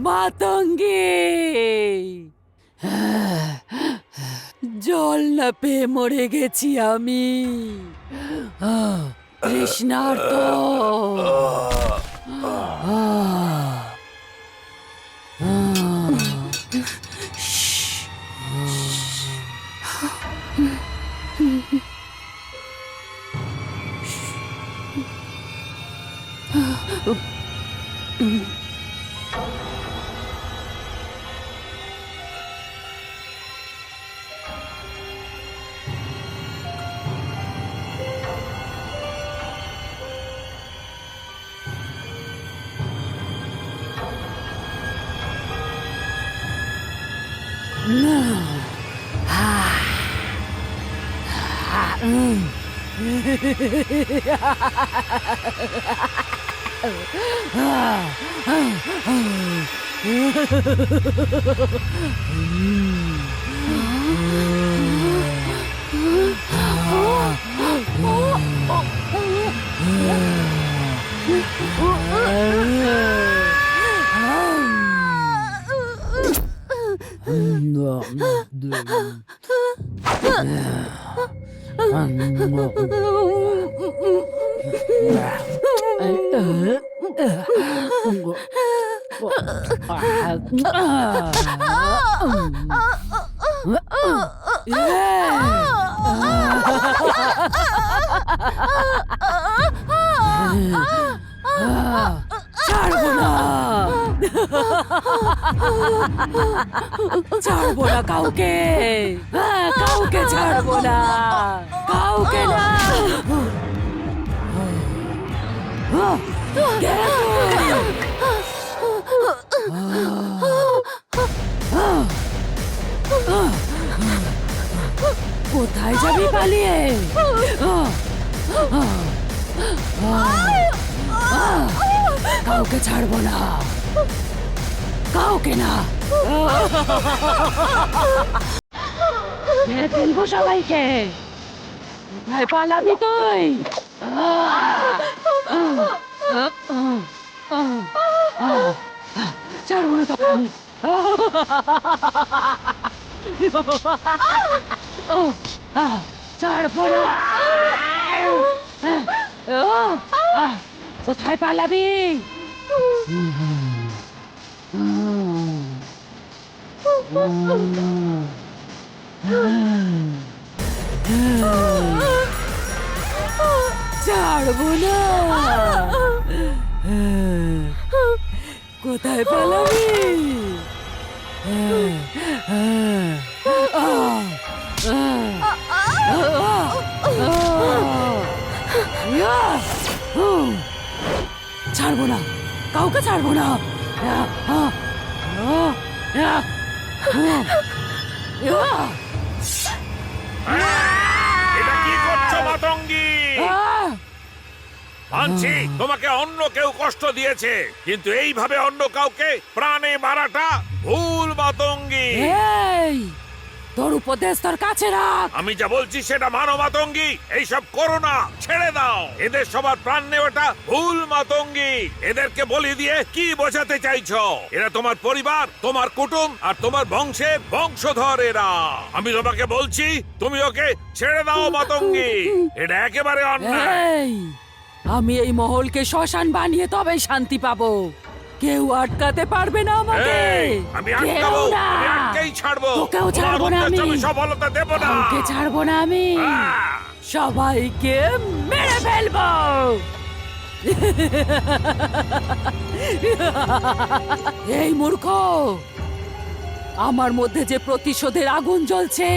মাতঙ্গী, জল না পেয়ে মরে গেছি আমি, তৃষ্ণার্ত। ছাড়বো না, ছাড়বো না কাউকে, কাউকে ছাড়বো না, কাউকে না। কোথায় যাবি পালিয়ে? কাউকে ছাড়বো না, কাউকে না। মেরে ফেলবো সবাইকে। কোথায় পালাবি তুই? ছাড়বো না তোকে। ছাড়বো না। কোথায় পালাবি? ছাড়বো না। কোথায় পালাবি? ছাড়বো না, কাউকে ছাড়বো না। এটা কি করছো মাতঙ্গী? মানছি তোমাকে অন্য কেউ কষ্ট দিয়েছে, কিন্তু এইভাবে অন্য কাউকে প্রাণে মারাটা ভুল মাতঙ্গী। এই, তোর উপদেশ তোর কাছে রাখ। আমি যা বলছি সেটা মানো মাতঙ্গী, এইসব করো না, ছেড়ে দাও। এদের সবার প্রাণ নেওয়াটা ভুল মাতঙ্গী। এদেরকে বলি দিয়ে কি বোঝাতে চাইছো? এরা তোমার পরিবার, তোমার কুটুম আর তোমার বংশের বংশধর এরা। আমি তোমাকে বলছি তুমি ওকে ছেড়ে দাও মাতঙ্গী, এটা একেবারে অন্যায়। এই, আমি এই মহলকে শ্মশান বানিয়ে তবেই শান্তি পাবো। কেউ আটকাতে পারবে না আমাকে। এই, আমি আটকাবো, কেউ না। আমি আটকেই ছাড়বো। তোকেও তোমার ছাড়বো না উদ্দেশ্যে আমি। আমি সফলতা দেব না। কাউকে ছাড়বো না আমি। সবাইকে মেরে ফেলবো। এই মূর্খ, আমার মধ্যে যে প্রতিশোধের আগুন জ্বলছে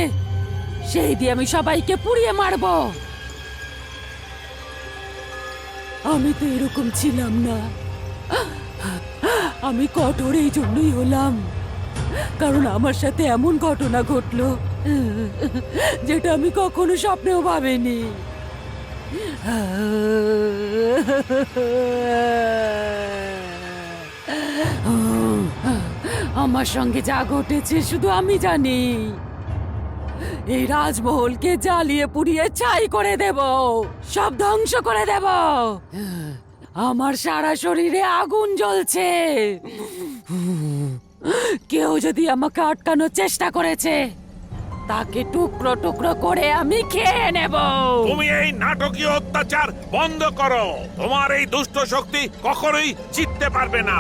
সেই দিয়ে আমি সবাইকে পুড়িয়ে মারবো। আমি তো এরকম ছিলাম না। আমি কঠোর এই জন্যই হলাম, কারণ আমার সাথে এমন ঘটনা ঘটলো যেটা আমি কখনো স্বপ্নেও ভাবিনি। আমার সঙ্গে যা ঘটেছে শুধু আমি জানি। এই রাজমহলকে জ্বালিয়ে পুড়িয়ে ছাই করে দেব, সব ধ্বংস করে দেব। আমার সারা শরীরে আগুন জ্বলছে। কেউ যদি আমাকে আটকানোর চেষ্টা করেছে তাকে টুকরো টুকরো করে আমি খেয়ে নেব। তুমি এই নাটকীয় অত্যাচার বন্ধ করো। তোমার এই দুষ্ট শক্তি কখনোই জিততে পারবে না।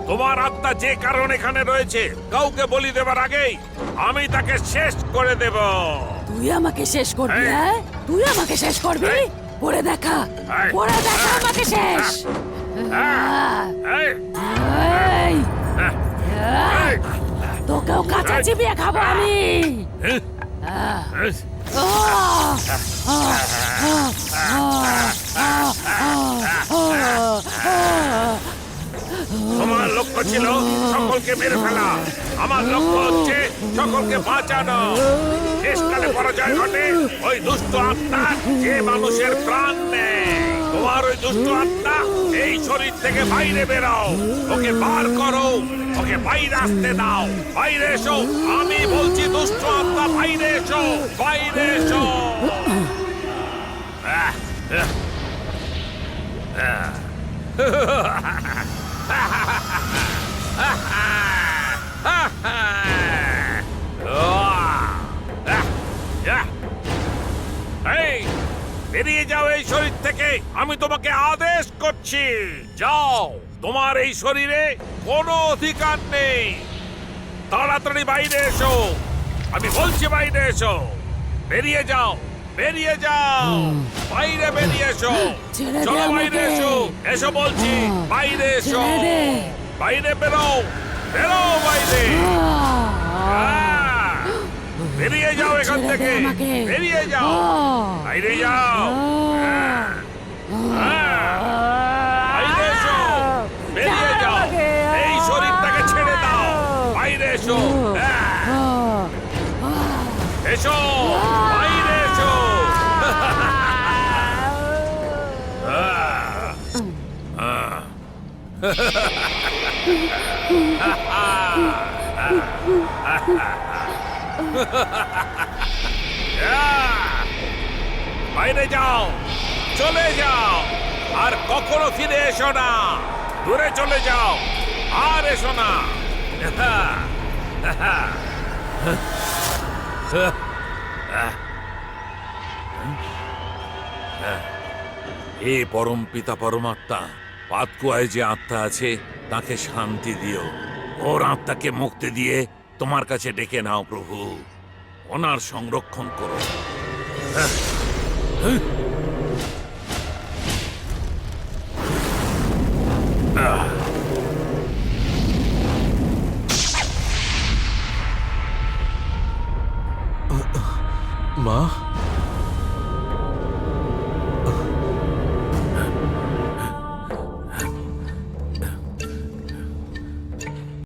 তোমার আত্মা যে কারণ এখানে রয়েছে কাউকে বলি দেবার আগেই আমি তাকে শেষ করে দেব। তুই আমাকে শেষ করবি? এই। হ্যাঁ, তুই আমাকে শেষ করবি? এই। পড়ে দেখা, এই। পড়ে দেখা আমাকে শেষ। এই, এই, এই, তোকেও কাঁচা চিবিয়ে খাবো আমি। এই, তোমার লক্ষ্য ছিল সকলকে মেরে ফেলা, আমার লক্ষ্য হচ্ছে সকলকে বাঁচানো। শেষকালে পরাজয় ঘটে ওই দুষ্ট আত্মার, যে মানুষের প্রাণ নেয়। তোমার ওই দুষ্ট আত্মা এই শরীর থেকে বাইরে বেরাও, ওকে বার করো, ওকে বাইরে আসতে দাও। বাইরে এসো, আমি বলছি দুষ্ট আত্মা বাইরে এসো, বাইরে এসো। এই, বেরিয়ে যাও এই শরীর থেকে, আমি তোমাকে আদেশ করছি। যাও, তোমার এই শরীরে কোনো অধিকার নেই। তাড়াতাড়ি বাইরে এসো, আমি বলছি বাইরে এসো। বেরিয়ে যাও, বেরিয়ে যাও, বাইরে বেরিয়ে এসো। ছেড়ে দে চলো বাইরে আমাকে। এসো, এসো বলছি, বাইরে এসো। ছেড়ে দে। বাইরে বেরো, বেরো বাইরে। বেরিয়ে যাও এখান ছেড়ে দে থেকে, আমাকে। বেরিয়ে যাও, বাইরে যাও। বাইরে এসো, বেরিয়ে যাও, এই শরীরটাকে ছেড়ে দাও, বাইরে এসো। এসো, বাইরে এসো। বাইরে যাও, চলে যাও, আর কখনো ফিরে এসো না। দূরে চলে যাও, আর এসো না। হে পরম পিতা পরমাত্মা, পাতকুয়ায় যে আত্মা আছে তাকে শান্তি দিও। ওর আত্মাকে মুক্তি দিয়ে তোমার কাছে ডেকে নাও প্রভু, ওনার সংরক্ষণ করো।